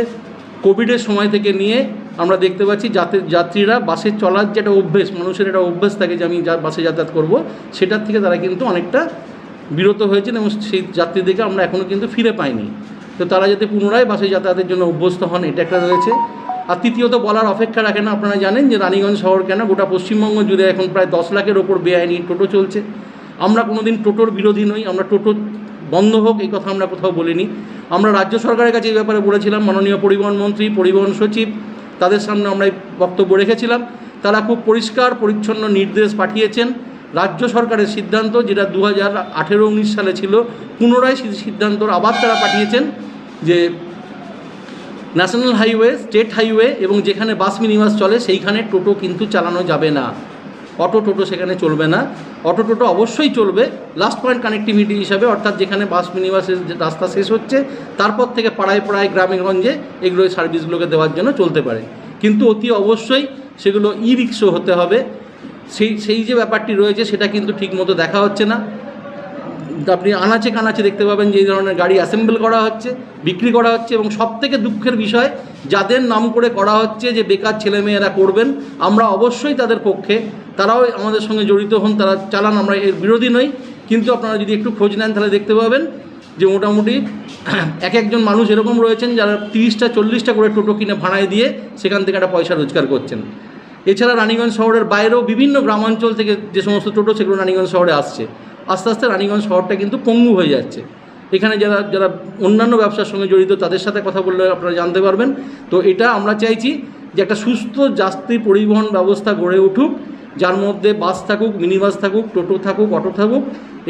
কোভিডের সময় থেকে নিয়ে আমরা দেখতে পাচ্ছি যাত্রীরা বাসে চলার যেটা অভ্যেস, মানুষের একটা অভ্যেস থাকে যে আমি বাসে যাতায়াত করব, সেটার থেকে তারা কিন্তু অনেকটা বিরত হয়েছেন এবং সেই যাত্রীদেরকে আমরা এখনও কিন্তু ফিরে পাইনি। তো তারা যাতে পুনরায় বাসে যাতায়াতের জন্য অভ্যস্ত হন, এটা একটা রয়েছে। আর তৃতীয়ত বলার অপেক্ষা রাখে না, আপনারা জানেন যে রানীগঞ্জ শহর কেন গোটা পশ্চিমবঙ্গ জুড়ে এখন প্রায় 10 লাখের ওপর বেআইনি টোটো চলছে। আমরা কোনোদিন টোটোর বিরোধী নই, আমরা টোটো বন্ধ হোক এই কথা আমরা কোথাও বলিনি। আমরা রাজ্য সরকারের কাছে এই ব্যাপারে বলেছিলাম, মাননীয় পরিবহন মন্ত্রী, পরিবহন সচিব, তাদের সামনে আমরা এই বক্তব্য রেখেছিলাম। তারা খুব পরিষ্কার পরিচ্ছন্ন নির্দেশ পাঠিয়েছেন। রাজ্য সরকারের সিদ্ধান্ত, যেটা 2018-19 সালে ছিল, পুনরায় সেই সিদ্ধান্তর আবার তারা পাঠিয়েছেন যে ন্যাশনাল হাইওয়ে, স্টেট হাইওয়ে এবং যেখানে বাস মিনিবাস চলে সেইখানে টোটো কিন্তু চালানো যাবে না। অটো টোটো সেখানে চলবে না। অটো টোটো অবশ্যই চলবে লাস্ট পয়েন্ট কানেক্টিভিটি হিসাবে, অর্থাৎ যেখানে বাস মিনিবাসের রাস্তা শেষ হচ্ছে তারপর থেকে পাড়ায় পাড়ায় গ্রামে গঞ্জে এগুলো সার্ভিসগুলোকে দেওয়ার জন্য চলতে পারে। কিন্তু অতি অবশ্যই সেগুলো ই রিক্সা হতে হবে। সেই যে ব্যাপারটি রয়েছে সেটা কিন্তু ঠিকমতো দেখা হচ্ছে না। আপনি আনাচে কানাচে দেখতে পাবেন যে এই ধরনের গাড়ি অ্যাসেম্বল করা হচ্ছে, বিক্রি করা হচ্ছে, এবং সবথেকে দুঃখের বিষয় যাদের নাম করে করা হচ্ছে যে বেকার ছেলেমেয়েরা করবেন, আমরা অবশ্যই তাদের পক্ষে, তারাও আমাদের সঙ্গে জড়িত হন, তারা চালান, আমরা এর বিরোধী নই। কিন্তু আপনারা যদি একটু খোঁজ নেন তাহলে দেখতে পাবেন যে মোটামুটি একজন মানুষ এরকম রয়েছেন যারা 30টা 40টা করে টোটো কিনে ভাড়ায় দিয়ে সেখান থেকে একটা পয়সা রোজগার করছেন। এছাড়া রানীগঞ্জ শহরের বাইরেও বিভিন্ন গ্রামাঞ্চল থেকে যে সমস্ত টোটো সেগুলো রানীগঞ্জ শহরে আসছে। আস্তে আস্তে রানীগঞ্জ শহরটা কিন্তু পঙ্গু হয়ে যাচ্ছে। এখানে যারা অন্যান্য ব্যবসার সঙ্গে জড়িত তাদের সাথে কথা বললে আপনারা জানতে পারবেন। তো এটা আমরা চাইছি যে একটা সুস্থ যাত্রী পরিবহন ব্যবস্থা গড়ে উঠুক, যার মধ্যে বাস থাকুক, মিনি বাস থাকুক, টোটো থাকুক, অটো থাকুক,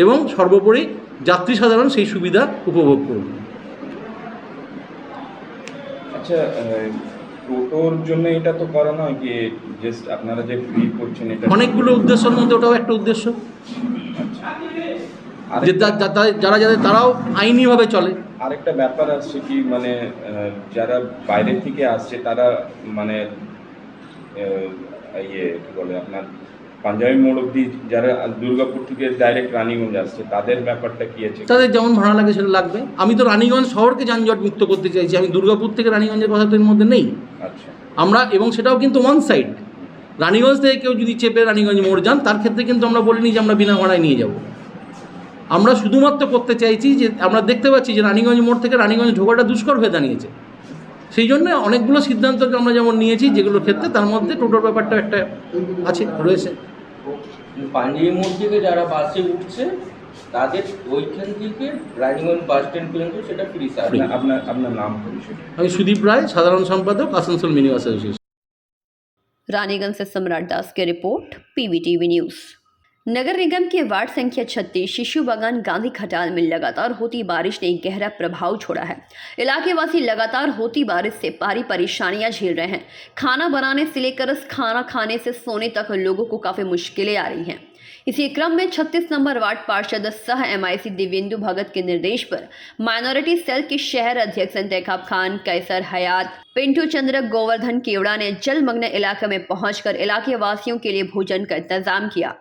এবং সর্বোপরি যাত্রী সাধারণ সেই সুবিধা উপভোগ করুন। আচ্ছা, টোটোর জন্য এটা তো করা নয় কি, জাস্ট আপনারা যে ফ্রি করছেন, এটা অনেকগুলো উদ্দেশ্যের মধ্যে ওটাও একটা উদ্দেশ্য, যে যারা তারাও আইনিভাবে চলে। আরেকটা ব্যাপার আসছে কি, মানে যারা বাইরে থেকে আসছে তারা মানে ইয়ে কী বলে আপনার পাঞ্জাবি মোড় অব্দি যারা দুর্গাপুর থেকে ডাইরেক্ট রানীগঞ্জ আসছে তাদের ব্যাপারটা কি আছে? তাদের যেমন ভাড়া লাগে সেটা লাগবে। আমি তো রানীগঞ্জ শহরকে যানজট মুক্ত করতে চাইছি, আমি দুর্গাপুর থেকে রানীগঞ্জের কথা তো এর মধ্যে নেই। আচ্ছা, আমরা, এবং সেটাও কিন্তু ওয়ান সাইড। রানীগঞ্জ থেকে কেউ যদি চেপে রানীগঞ্জ মোড় যান তার ক্ষেত্রে কিন্তু আমরা বলিনি যে আমরা বিনা ভাড়ায় নিয়ে যাব। আমরা শুধুমাত্র করতে চাইছি যে আমরা দেখতে পাচ্ছি যে রানীগঞ্জ মোড় থেকে রানীগঞ্জ ঢোকাটা দুষ্কর হয়ে দাঁড়িয়েছে। সেই জন্য অনেকগুলো সিদ্ধান্তকে আমরা যেমন নিয়েছি, যেগুলোর ক্ষেত্রে তার মধ্যে টোটোর ব্যাপারটা একটা আছে, রয়েছে। পাঞ্জাবি মোড় থেকে যারা বাসে উঠছে তাদের ওইখান থেকে রানীগঞ্জ বাস স্ট্যান্ড পর্যন্ত সেটা ফ্রি সার্ভিস। আপনার নাম? আমি সুদীপ রায়, সাধারণ সম্পাদক, Asansol mini bus association. Raniganj से सम्राट दास की रिपोर्ट, पीवीटीवी न्यूज़। नगर निगम के वार्ड संख्या 36 शिशु बागान गांधी खटाल में लगातार होती बारिश ने गहरा प्रभाव छोड़ा है। इलाके वासी लगातार होती बारिश से भारी परेशानियां झेल रहे हैं। खाना बनाने से लेकर खाना खाने से सोने तक लोगों को काफ़ी मुश्किलें आ रही हैं। इसी क्रम में 36 नंबर वार्ड पार्षद सह MIC दिव्येंदु भगत के निर्देश पर माइनॉरिटी सेल के शहर अध्यक्ष इंतखाब खान, कैसर हयात, पिंटू चंद्र, गोवर्धन केवड़ा ने जलमग्न इलाके में पहुंचकर इलाके वासियों के लिए भोजन का इंतजाम किया,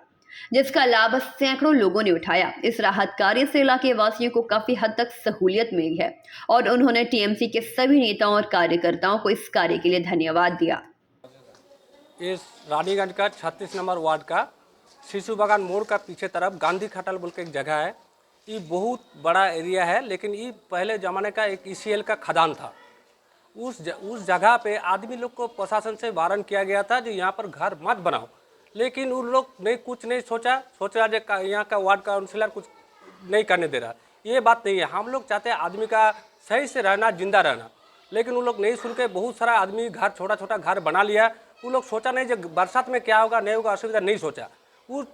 जिसका लाभ सैकड़ों लोगों ने उठाया। इस राहत कार्य से इलाके वासियों को काफी हद तक सहूलियत मिली है और उन्होंने TMC के सभी नेताओं और कार्यकर्ताओं को इस कार्य के लिए धन्यवाद दिया। इस रानीगंज का 36 नंबर वार्ड का शिशु बागान मोड़ का पीछे तरफ गांधी खटाल बोल के एक जगह है। ये बहुत बड़ा एरिया है, लेकिन ये पहले ज़माने का एक ECL का खदान था। उस जगह पे आदमी लोग को प्रशासन से वारन किया गया था जो यहाँ पर घर मत बनाओ, लेकिन उन लोग ने कुछ नहीं सोचा जो यहाँ का वार्ड काउंसिलर कुछ नहीं करने दे रहा। ये बात नहीं है। हम लोग चाहते हैं आदमी का सही से रहना, जिंदा रहना, लेकिन उन लोग नहीं सुन के बहुत सारा आदमी घर छोटा छोटा घर बना लिया। उन लोग सोचा नहीं जो बरसात में क्या होगा नहीं होगा, असुविधा नहीं सोचा।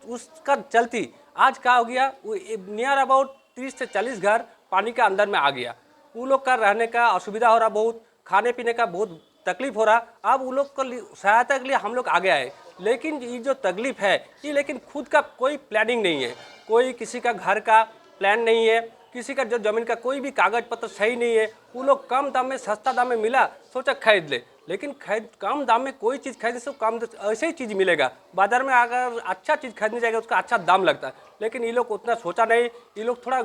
उसका चलती आज क्या हो गया, नियर अबाउट 30 से 40 घर पानी के अंदर में आ गया। उन लोग का रहने का असुविधा हो रहा, बहुत खाने पीने का बहुत तकलीफ हो रहा। अब उन लोग को सहायता के लिए हम लोग आगे आए, लेकिन ये जो तकलीफ है ये लेकिन खुद का कोई प्लानिंग नहीं है, कोई किसी का घर का प्लान नहीं है, किसी का जो ज़मीन का कोई भी कागज़ पत्र सही नहीं है। वो लोग कम दाम में सस्ता दाम में मिला सोचा खरीद ले, लेकिन कम दाम में कोई चीज़ खरीदने से कम ऐसे ही चीज़ मिलेगा। बाज़ार में अगर अच्छा चीज़ खरीदने जाएगा उसका अच्छा दाम लगता है, लेकिन ये लोग उतना सोचा नहीं। ये लोग थोड़ा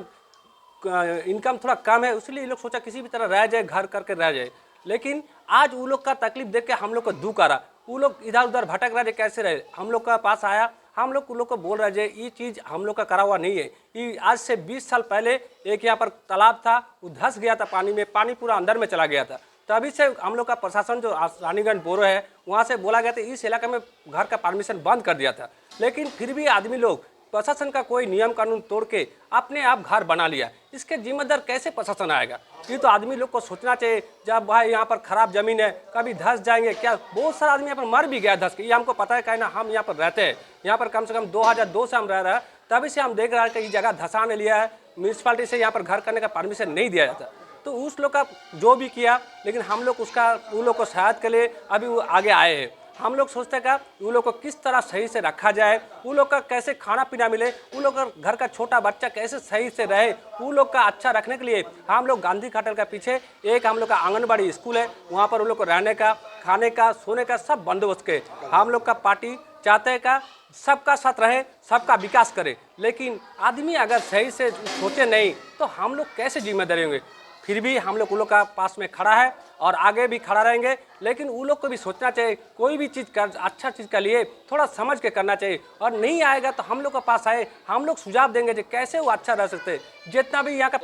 इनकम थोड़ा कम है, इसलिए ये लोग सोचा किसी भी तरह रह जाए, घर करके रह जाए। लेकिन आज वो लोग का तकलीफ देख के हम लोग को दुख आ रहा। वो लोग इधर उधर भटक रहे, कैसे रहे। हम लोग का पास आया, हम लोग उन लोग को बोल रहे ये चीज़ हम लोग का करा हुआ नहीं है। ये आज से 20 साल पहले एक यहाँ पर तालाब था, वो धंस गया था पानी में, पानी पूरा अंदर में चला गया था। तभी से हम लोग का प्रशासन जो रानीगंज बोरो है वहाँ से बोला गया था इस इलाके में घर का परमिशन बंद कर दिया था, लेकिन फिर भी आदमी लोग प्रशासन का कोई नियम कानून तोड़ के अपने आप घर बना लिया। इसके जिम्मेदार कैसे प्रशासन आएगा? ये तो आदमी लोग को सोचना चाहिए। जब भाई यहाँ पर खराब जमीन है, कभी धंस जाएंगे क्या? बहुत सारा आदमी यहाँ पर मर भी गया धंस के, ये हमको पता है। क्या ना, हम यहाँ पर रहते हैं, यहाँ पर कम से कम 2002 से हम रह रहे हैं, तभी से हम देख रहे हैं कि ये जगह धंसाने लिया है। म्यूनसिपालिटी से यहाँ पर घर करने का परमिशन नहीं दिया जाता, तो उस लोग का जो भी किया, लेकिन हम लोग उसका उन लोग को सहायता के लिए अभी वो आगे आए हैं। हम लोग सोचते हैं क्या उन लोग को किस तरह सही से रखा जाए, उन लोग का कैसे खाना पीना मिले, उन लोग का घर का छोटा बच्चा कैसे सही से रहे, उन लोग का अच्छा रखने के लिए हम लोग गांधी घाटल का पीछे एक हम लोग का आंगनबाड़ी स्कूल है, वहाँ पर उन लोग को रहने का, खाने का, सोने का सब बंदोबस्त के हम लोग का पार्टी चाहते हैं का सबका साथ रहे, सबका विकास करे। लेकिन आदमी अगर सही से सोचे नहीं तो हम लोग कैसे जिम्मेदारी होंगे? फिर भी हम लोग उन लोग का पास में खड़ा है और आगे भी खड़ा रहेंगे, लेकिन उन लोग को भी सोचना चाहिए कोई भी चीज़ कर अच्छा चीज़ के लिए थोड़ा समझ के करना चाहिए। और नहीं आएगा तो हम लोग के पास आए, हम लोग सुझाव देंगे कि कैसे वो अच्छा रह सकते हैं। जितना भी यहाँ का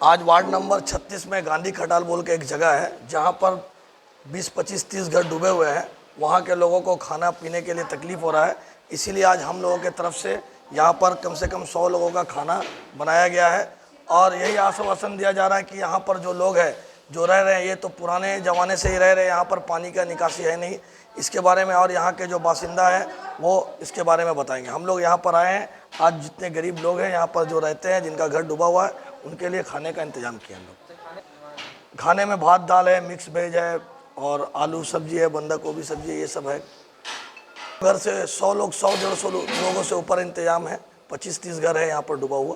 आज वार्ड नंबर 36 में गांधी खटाल बोल के एक जगह है जहाँ पर 20, 25, 30 घर डूबे हुए हैं। वहाँ के लोगों को खाना पीने के लिए तकलीफ़ हो रहा है, इसीलिए आज हम लोगों के तरफ से यहाँ पर कम से कम 100 लोगों का खाना बनाया गया है। और यही आश्वासन दिया जा रहा है कि यहाँ पर जो लोग हैं जो रह रहे हैं, ये तो पुराने ज़माने से ही रह रहे हैं, यहाँ पर पानी का निकासी है नहीं, इसके बारे में और यहाँ के जो बासिंदा हैं वो इसके बारे में बताएंगे। हम लोग यहाँ पर आए हैं, आज जितने गरीब लोग हैं यहाँ पर जो रहते हैं, जिनका घर डूबा हुआ है, उनके लिए खाने का इंतज़ाम किया हम लोग। खाने में भात दाल है, मिक्स वेज है और आलू सब्जी है, बंदा गोभी सब्जी है, ये सब है। घर से 100 लोग 100-150 लोगों से ऊपर इंतजाम है। 25-30 घर है यहाँ पर डूबा हुआ।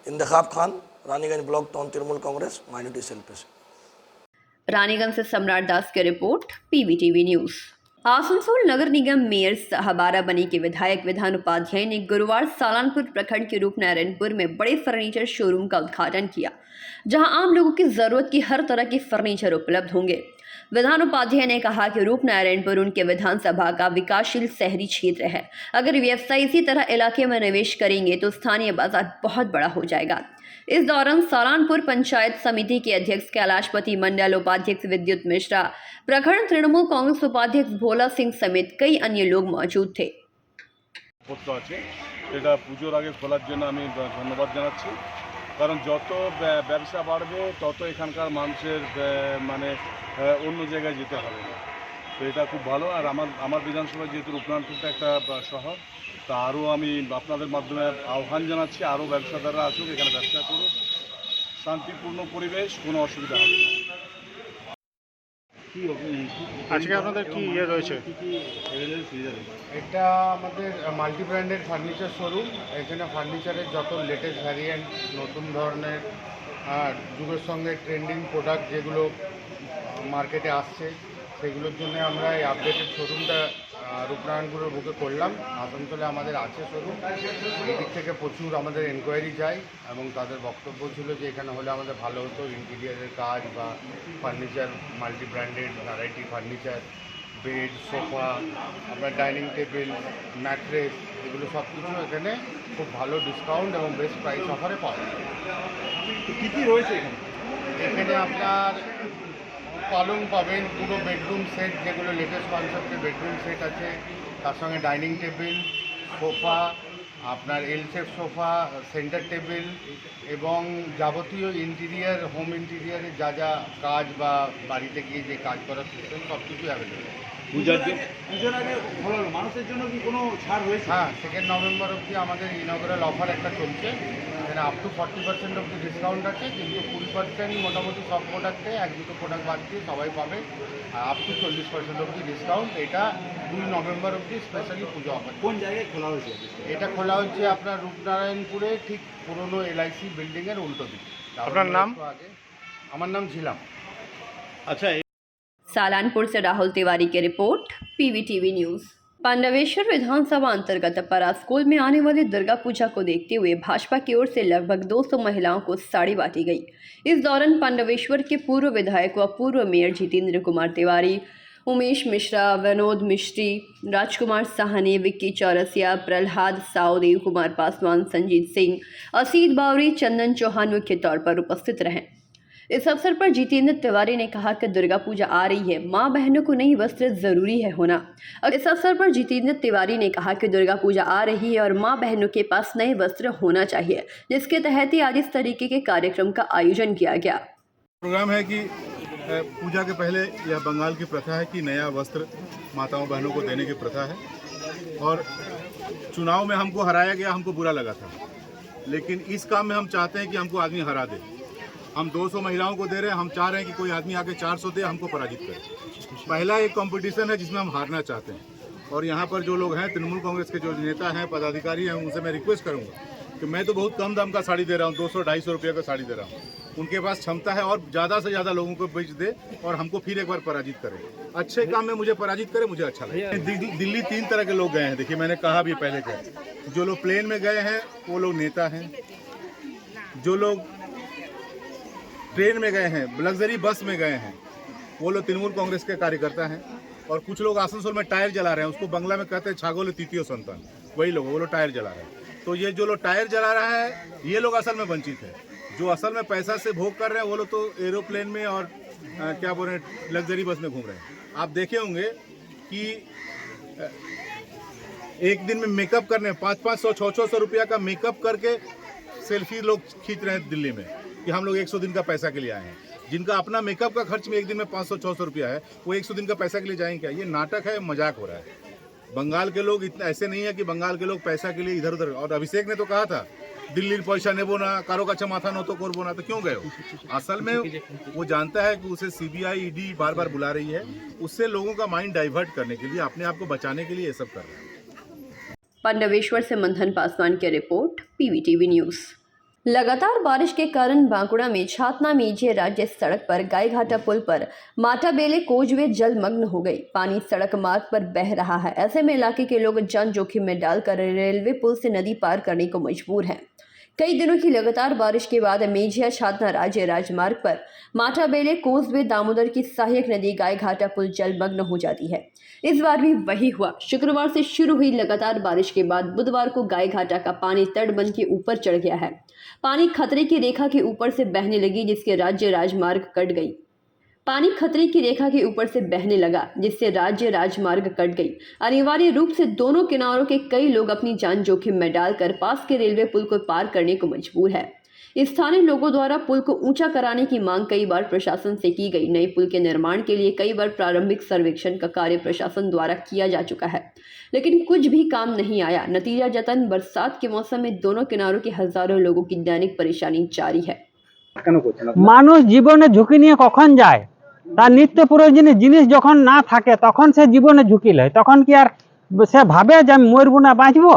Intekhab Khan, Raniganj block town Trinamool Congress minority cell पे से। रानीगंज से सम्राट दास की रिपोर्ट, पीवीटीवी न्यूज। आसनसोल नगर निगम मेयर साहबारा बनी के विधायक विधान उपाध्याय ने गुरुवार सालानपुर प्रखंड के रूपनारायणपुर में बड़े फर्नीचर शोरूम का उद्घाटन किया, जहां आम लोगों की जरूरत की हर तरह के फर्नीचर उपलब्ध होंगे। विधान उपाध्याय ने कहा कि रूपनारायणपुर उनके विधानसभा का विकासशील शहरी क्षेत्र है। अगर व्यवसायी इसी तरह इलाके में निवेश करेंगे तो स्थानीय बाजार बहुत बड़ा हो जाएगा। इस दौरान सालानपुर पंचायत समिति के अध्यक्ष कैलाशपति मंडल, उपाध्यक्ष विद्युत मिश्रा, प्रखंड तृणमूल कांग्रेस उपाध्यक्ष भोला सिंह समेत कई अन्य लोग मौजूद थे। পুজোর আগে খোলার জন্য আমি ধন্যবাদ জানাচ্ছি, কারণ যত ব্যবসা বাড়বে তত এখানকার মানুষের মানে অন্য জায়গায় যেতে হবে না। তো এটা খুব ভালো। আর আমার বিধানসভা যেহেতু রূপনারায়ণপুরটা একটা শহর, তা আরও আমি আপনাদের মাধ্যমে আহ্বান জানাচ্ছি আরও ব্যবসাদাররা আসুক, এখানে ব্যবসা করুক, শান্তিপূর্ণ পরিবেশ, কোনো অসুবিধা হবে না। আজকে আপনাদের কি ইয়ে রয়েছে? এটা আমাদের মাল্টি ব্র্যান্ডের ফার্নিচার শোরুম। এখানে ফার্নিচারের যত লেটেস্ট ভ্যারিয়েন্ট, নতুন ধরনের যুগের সঙ্গে ট্রেন্ডিং প্রোডাক্ট যেগুলো মার্কেটে আসছে, সেগুলোর জন্য আমরা এই আপডেটেড শোরুমটা রূপনারায়ণপুরের বুকে করলাম। আসানসোলে আমাদের আছে শোরুম, এদিক থেকে প্রচুর আমাদের এনকোয়ারি যায় এবং তাদের বক্তব্য ছিল যে এখানে হলে আমাদের ভালো হতো। ইন্টিরিয়ারের কাজ বা furniture, multi branded variety furniture, bed, sofa, আপনার ডাইনিং টেবিল, ম্যাট্রেস, এগুলো সব কিছু এখানে খুব ভালো ডিসকাউন্ট এবং বেস্ট প্রাইস অফারে পাওয়া যায়। কী কী রয়েছে এখানে? এখানে আপনার পালং পাবেন, পুরো বেডরুম সেট, যেগুলো লেটেস্ট কনসেপ্টের বেডরুম সেট আছে, তার সঙ্গে ডাইনিং টেবিল, সোফা, আপনার এল শেপ সোফা, সেন্টার টেবিল এবং যাবতীয় ইন্টিরিয়ার, হোম ইন্টিরিয়ারে যা যা কাজ বা বাড়িতে গিয়ে যে কাজ করার সিস্টেম সব কিছু অ্যাভেলেবেল। পুজোর আগে মানুষের জন্য কি কোনো ছাড় হয়েছে? হ্যাঁ, 2 নভেম্বর অবধি আমাদের ইনঅগ্রাল অফার একটা চলছে। এখানে আপ টু 40% অবধি ডিসকাউন্ট আছে, কিন্তু 20% মোটামুটি সব প্রোডাক্টে, 1-2 প্রোডাক্ট বাদ দিয়ে সবাই পাবে। আর আপ টু 40% অবধি ডিসকাউন্ট। এটা 2 নভেম্বর অবধি স্পেশালি পুজো অফার। কোন জায়গায় খোলা হয়েছে? এটা খোলা হচ্ছে আপনার রূপনারায়ণপুরে, ঠিক পুরনো LIC বিল্ডিংয়ের উল্টো দিকে। আপনার নাম? আমার নাম ঝিলাম। আচ্ছা। सालानपुर से राहुल तिवारी की रिपोर्ट, पीवीटीवी न्यूज। पांडवेश्वर विधानसभा अंतर्गत परा स्कूल में आने वाली दुर्गा पूजा को देखते हुए भाजपा की ओर से लगभग 200 महिलाओं को साड़ी बांटी गई। इस दौरान पांडवेश्वर के पूर्व विधायक व पूर्व मेयर जितेंद्र कुमार तिवारी, उमेश मिश्रा, विनोद मिश्री, राजकुमार साहनी, विक्की चौरसिया, प्रहलाद साव, देव कुमार पासवान, संजीत सिंह, असीत बावरी, चंदन चौहान मुख्य तौर पर उपस्थित रहे। इस अवसर पर जितेंद्र तिवारी ने कहा कि दुर्गा पूजा आ रही है, माँ बहनों को नई वस्त्र जरूरी है होना। इस अवसर पर जितेंद्र तिवारी ने कहा कि दुर्गा पूजा आ रही है और माँ बहनों के पास नए वस्त्र होना चाहिए, जिसके तहत ही आज इस तरीके के कार्यक्रम का आयोजन किया गया। प्रोग्राम है कि पूजा के पहले यह बंगाल की प्रथा है कि नया वस्त्र माताओं बहनों को देने की प्रथा है और चुनाव में हमको हराया गया, हमको बुरा लगा था, लेकिन इस काम में हम चाहते हैं कि हमको आदमी हरा दे। हम 200 महिलाओं को दे रहे हैं, हम चाह रहे हैं कि कोई आदमी आके 400 दे, हमको पराजित करे। पहला एक कंपटीशन है जिसमें हम हारना चाहते हैं और यहाँ पर जो लोग हैं तृणमूल कांग्रेस के जो नेता हैं, पदाधिकारी हैं, उनसे मैं रिक्वेस्ट करूँगा कि मैं तो बहुत कम दाम का साड़ी दे रहा हूँ, 200-250 रुपये का साड़ी दे रहा हूँ। उनके पास क्षमता है और ज़्यादा से ज़्यादा लोगों को बेच दे और हमको फिर एक बार पराजित करे। अच्छे काम में मुझे पराजित करे, मुझे अच्छा लगे। दिल्ली 3 तरह के लोग गए हैं। देखिए, मैंने कहा भी पहले का, जो लोग प्लेन में गए हैं वो लोग नेता हैं, जो लोग ट्रेन में गए हैं, लग्जरी बस में गए हैं, वो लोग तृणमूल कांग्रेस के कार्यकर्ता हैं और कुछ लोग आसनसोल में टायर जला रहे हैं, उसको बंगला में कहते हैं छागोले तृतीय संतान, वही लोग, वो लोग टायर जला रहे हैं। तो ये जो लोग टायर जला रहा है, ये लोग असल में वंचित है। जो असल में पैसा से भोग कर रहे हैं वो लोग तो एरोप्लेन में और क्या बोल रहे हैं, लग्जरी बस में घूम रहे हैं। आप देखे होंगे कि एक दिन में मेकअप करने 500-500, 600 रुपया का मेकअप करके सेल्फी लोग खींच रहे हैं दिल्ली में कि हम लोग 100 दिन का पैसा के लिए आए हैं। जिनका अपना मेकअप का खर्च में एक दिन में 500-600 रुपया है, वो 100 दिन का पैसा के लिए जाएंगे क्या? ये नाटक है, मजाक हो रहा है। बंगाल के लोग इतना ऐसे नहीं है कि बंगाल के लोग पैसा के लिए इधर उधर। और अभिषेक ने तो कहा था दिल्ली पैसा नेबो ना, कारो का माथा नो तो करबो ना, तो क्यों गए? असल में वो जानता है कि उसे सीबीआई, ईडी बार बार बुला रही है, उससे लोगों का माइंड डाइवर्ट करने के लिए, अपने आप को बचाने के लिए ये सब कर रहे हैं। पांडवेश्वर से मंथन पासवान की रिपोर्ट, पीवीटीवी न्यूज़। लगातार बारिश के कारण बांकुड़ा में छातना मेजे राज्य सड़क पर गायघाटा पुल पर माटाबेले कोजवे जलमग्न हो गई। पानी सड़क मार्ग पर बह रहा है। ऐसे में इलाके के लोग जान जोखिम में डालकर रेलवे पुल से नदी पार करने को मजबूर हैं। कई दिनों की लगातार बारिश के बाद मेझिया छातना राज्य राजमार्ग पर माटाबेले कोजवे दामोदर की सहायक नदी गायघाटा पुल जलमग्न हो जाती है। इस बार भी वही हुआ। शुक्रवार से शुरू हुई लगातार बारिश के बाद बुधवार को गायघाटा का पानी तटबंध के ऊपर चढ़ गया है। पानी खतरे की रेखा के ऊपर से बहने लगी, जिसके राज्य राजमार्ग कट गई। पानी खतरे की रेखा के ऊपर से बहने लगा, जिससे राज्य राजमार्ग कट गई। अनिवार्य रूप से दोनों किनारों के कई लोग अपनी जान जोखिम में डालकर पास के रेलवे पुल को पार करने को मजबूर है। स्थानीय लोगों द्वारा पुल को ऊंचा कराने की मांग कई बार प्रशासन से की गई। नए पुल के निर्माण के लिए कई बार प्रारंभिक सर्वेक्षण का कार्य प्रशासन द्वारा किया जा चुका है, लेकिन कुछ भी काम नहीं आया। नतीजा जतन बरसात के मौसम में दोनों किनारों के हजारों लोगों की दैनिक परेशानी जारी है। মানুষ জীবনে ঝুঁকি নিয়ে কখন যায়? তার নিত্য প্রয়োজনীয় জিনিস যখন না থাকে তখন সে জীবনে ঝুঁকি লয়। তখন কি আর সে ভাবে যে আমি মরবো না বাঁচবো?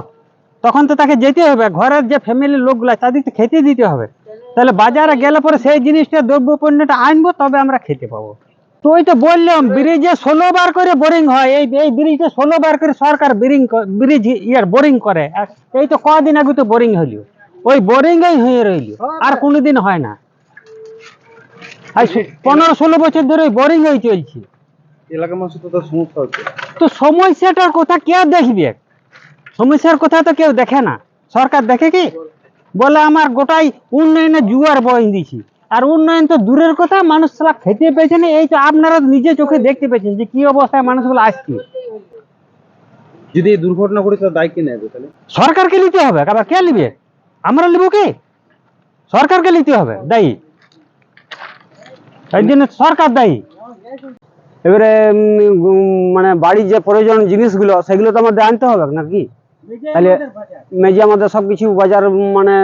তখন তো তাকে যেতে হবে, ঘরের যে ফ্যামিলির লোকগুলো তাদেরকে খেতে দিতে হবে। তাহলে বাজারে গেলে পরে সেই জিনিসটা দ্রব্য পণ্যটা আনবো, তবে আমরা খেতে পাবো। তো ওই তো বললাম ব্রিজে 16 বার করে বোরিং হয়। এই ব্রিজে 16 বার করে সরকার ব্রিজ বোরিং করে। এই তো কদিন আগে তো বোরিং হইল, ওই বোরিংই হয়ে রইল, আর কোনোদিন হয় না। 15-16 বছর ধরে বোরিং হয়ে চলছে। এলাকার মানুষ তো সমস্যা হচ্ছে। তো সমস্যাটার কথা কে দেখবে? সমস্যার কথা তো কেউ দেখে না। সরকার দেখে কি? বলে আমার গোটাই উন্নয়নে জুয়ার বইন দিছি। আর উন্নয়ন তো দূরের কথা, মানুষ সব খেতে পেয়েছে না। এই তো আপনারা নিজে চোখে দেখতে পেয়েছেন যে কি অবস্থায় মানুষগুলো আসছে। যদি এই দুর্ঘটনা ঘটে তার দায় কে নেবে? তাহলে সরকারকে নিতে হবে। আবার কে নেবে? আমরা নেব কি? সরকারকে নিতে হবে দায়ী। এই জন্য সরকার দায়ী। এবারে মানে বাড়ির যে প্রয়োজন জিনিসগুলো সেগুলো তো আমাদের আনতে হবে নাকি? তাহলে মেজে আমাদের সব কিছু বাজার মানে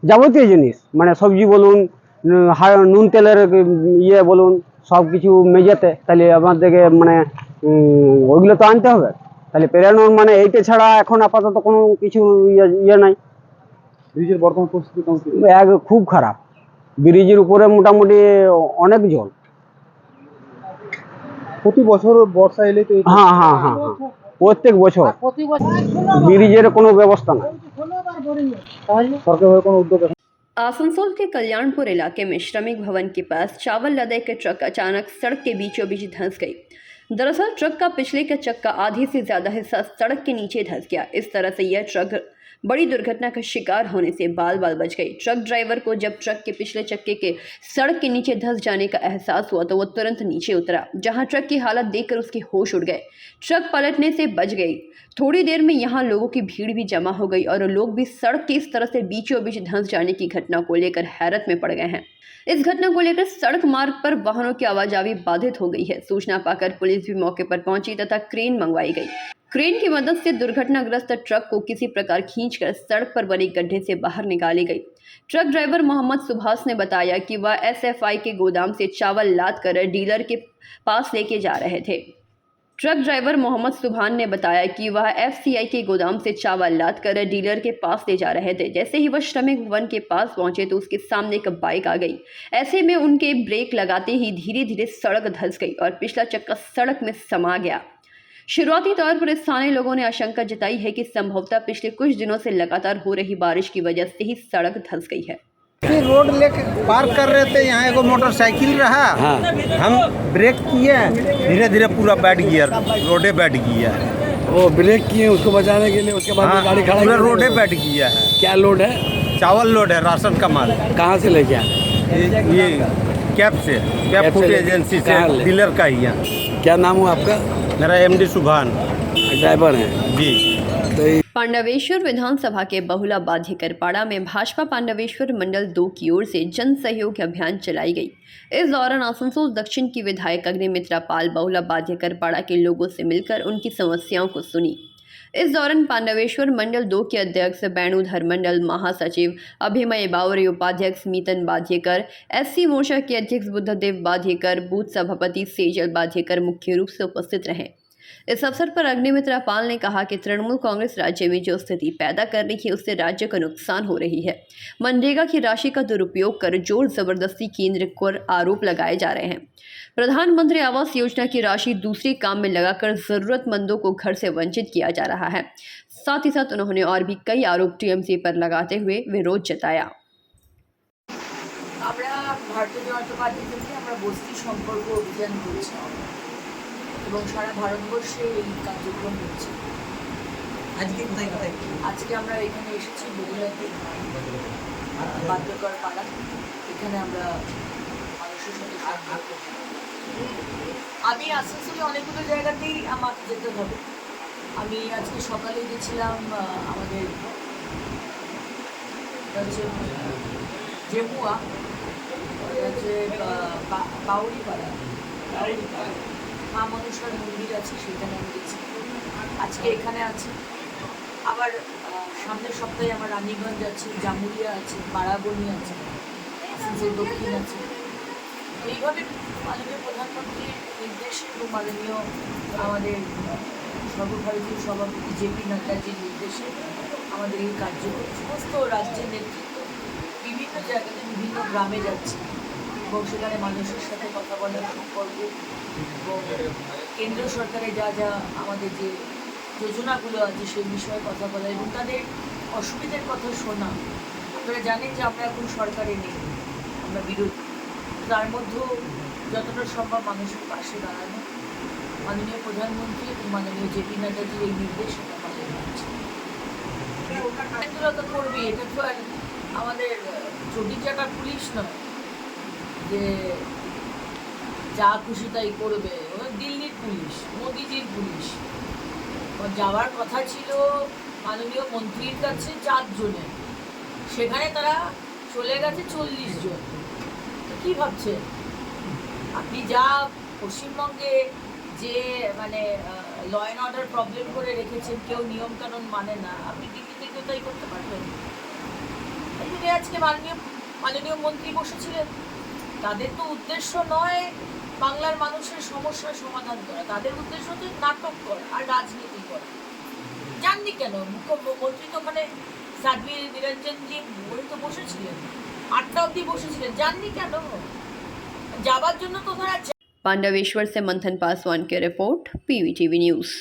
যাবতীয় জিনিস মানে সবজি বলুন, নুন তেলের ইয়ে বলুন, সব কিছু মেজেতে, তাহলে আমাদেরকে মানে ওইগুলো তো আনতে হবে। তাহলে পেরানোর মানে এইটা ছাড়া এখন আপাতত কোনো কিছু ইয়ে নাই। ব্রিজের বর্তমান পরিস্থিতি খুব খারাপ। ব্রিজের উপরে মোটামুটি অনেক জল। প্রতি বছর বর্ষা এলে তো হ্যাঁ হ্যাঁ হ্যাঁ প্রত্যেক বছর ব্রিজের কোনো ব্যবস্থা নাই। সরকারের কোনো উদ্যোগ? आसनसोल के कल्याणपुर इलाके में श्रमिक भवन के पास चावल लदे के ट्रक अचानक सड़क के बीचों बीच धंस गई। दरअसल ट्रक का पिछले के चक्का आधे से ज्यादा हिस्सा सड़क के नीचे धंस गया। इस तरह से यह ट्रक बड़ी दुर्घटना का शिकार होने से बाल बाल बच गई। ट्रक ड्राइवर को जब ट्रक के पिछले चक्के के सड़क के नीचे धंस जाने का एहसास हुआ तो वो तुरंत नीचे उतरा, जहां ट्रक की हालत देखकर उसके होश उड़ गए। ट्रक पलटने से बच गई। थोड़ी देर में यहाँ लोगों की भीड़ भी जमा हो गई और लोग भी सड़क के इस तरह से बीचों बीच धंस जाने की घटना को लेकर हैरत में पड़ गए हैं। इस घटना को लेकर सड़क मार्ग पर वाहनों की आवाजाही बाधित हो गई है। सूचना पाकर पुलिस भी मौके पर पहुंची तथा क्रेन मंगवाई गई। क्रेन की मदद से दुर्घटनाग्रस्त ट्रक को किसी प्रकार खींचकर सड़क पर बने गड्ढे से बाहर निकाली गई। ट्रक ड्राइवर मोहम्मद सुभाष ने बताया कि वह SFI के गोदाम से चावल लाद कर डीलर के पास लेके जा रहे थे। ट्रक ड्राइवर मोहम्मद सुभान ने बताया कि वह FCI के गोदाम से चावल लाद कर डीलर के पास ले जा रहे थे। जैसे ही वह श्रमिक भवन के पास पहुंचे तो उसके सामने एक बाइक आ गई। ऐसे में उनके ब्रेक लगाते ही धीरे धीरे सड़क धंस गई और पिछला चक्का सड़क में समा गया। शुरुआती तौर पर स्थानीय लोगों ने आशंका जताई है कि संभवतः पिछले कुछ दिनों से लगातार हो रही बारिश की वजह से ही सड़क धंस गई है। रोड लेके पार कर रहे थे, यहाँ एगो मोटरसाइकिल रहा। हाँ। हम ब्रेक किए, धीरे धीरे पूरा बैठ गया, रोडे बैठ गया है। वो ब्रेक किए उसको बचाने के लिए, उसके बाद हाँ, गाड़ी खड़ा पूरा रोडे बैठ गया है। क्या लोड है? चावल लोड है, राशन का माल। कहाँ से लेके आए? ये कैब से, कैब फूड एजेंसी से, डीलर का ही है। क्या नाम हुआ आपका? मेरा MD सुभान, ड्राइवर है जी। पांडवेश्वर विधानसभा के बहुला बाध्यकरपाड़ा में भाजपा पांडवेश्वर मंडल 2 की ओर से जन सहयोग अभियान चलाई गई। इस दौरान आसनसोल दक्षिण की विधायक अग्निमित्रा पाल बहुला बाध्यकरपाड़ा के लोगों से मिलकर उनकी समस्याओं को सुनी। इस दौरान पांडवेश्वर मंडल 2 के अध्यक्ष बेणुधर मंडल, महासचिव अभिमय बावरी, उपाध्यक्ष मीतन बाध्यकर, SC मोर्चा के अध्यक्ष बुद्धदेव बाध्यकर, बूथ सभापति सेजल बाध्यकर मुख्य रूप से उपस्थित रहे। इस अवसर पर अग्निमित्रा पाल ने कहा कि तृणमूल कांग्रेस राज्य में जो स्थिति पैदा कर रही है उससे राज्य को नुकसान हो रही है। मनरेगा की राशि का दुरुपयोग कर जोर जबरदस्ती केंद्र पर आरोप लगाए जा रहे हैं। प्रधानमंत्री आवास योजना की राशि दूसरे काम में लगाकर जरूरतमंदों को घर से वंचित किया जा रहा है। साथ ही साथ उन्होंने और भी कई आरोप TMC पर लगाते हुए विरोध जताया। भारतीय जनता पार्टी থেকে আমরা বস্তি সম্পর্ক অভিযান করছি এবং সারা ভারতবর্ষে এই কার্যক্রম হচ্ছে। আজকে আমরা এখানে এসেছি বগুড়াতে বাধ্যকর পাড়া, এখানে আমরা মানুষের সাথে সাক্ষাৎ করছি। আমি আসানসোলে অনেকগুলো জায়গাতেই আমাকে যেতে হবে। আমি আজকে সকালে গেছিলাম আমাদের হচ্ছে জেমুয়া, হচ্ছে বাউরিপাড়া, মা মনসার মন্দির আছে, সেখানে আমি গেছি। আজকে এখানে আছি। আবার সামনের সপ্তাহে আমার রানীগঞ্জ আছে, জামুরিয়া আছে, পাড়াবনি আছে, আসানসোল দক্ষিণ আছে। এইভাবে মাননীয় প্রধানমন্ত্রীর নির্দেশে এবং মাননীয় আমাদের সর্বভারতীয় সভাপতি JP নাড্ডাজির নির্দেশে আমাদের এই কার্যক্রম সমস্ত রাজ্যের নেতৃত্ব বিভিন্ন জায়গাতে বিভিন্ন গ্রামে যাচ্ছে এবং সেখানে মানুষের সাথে কথা বলার সম্পর্ক এবং কেন্দ্র সরকারে যা যা আমাদের যে যোজনাগুলো আছে সেই বিষয়ে কথা বলা এবং তাদের অসুবিধার কথা শোনা। আপনারা জানেন যে আমরা এখন সরকারে নেই, আমরা বিরোধী, তার মধ্যেও যতটা সম্ভব মানুষের পাশে দাঁড়ানো। মাননীয় প্রধানমন্ত্রী এবং মাননীয় JP নাড্ডাজির এই নির্দেশ এটা পালন করছে। আন্দোলন করবে, এটা তো আর আমাদের চটি চাটা পুলিশ নয় যে যা খুশি তাই করবে। ওরা দিল্লির পুলিশ, মোদিজির পুলিশ। যাওয়ার কথা ছিল মাননীয় মন্ত্রীর কাছে 4 জনের, সেখানে তারা চলে গেছে 40 জন। কি ভাবছেন আপনি? যা পশ্চিমবঙ্গে যে মানে ল অ্যান্ড অর্ডার প্রবলেম করে রেখেছেন, কেউ নিয়মকানুন মানে না, আপনি দিল্লিতে কেউ তাই করতে পারবেন? এই আজকে মাননীয় মন্ত্রী বসেছিলেন, তাদের তো উদ্দেশ্য নয় বাংলার মানুষের সমস্যার সমাধান করা, তাদের উদ্দেশ্য তো নাটক করা আর রাজনীতি করা। জাননি কেন মুখ্যমন্ত্রী তো ওখানে সাধ্বী নিরঞ্জনজি উনি তো বসেছিলেন, 8টা অবধি বসেছিলেন, জাননি কেন? যাবার জন্য তো ওনারা। पांडवेश्वर से मंथन पासवान की रिपोर्ट, PVTV न्यूज़।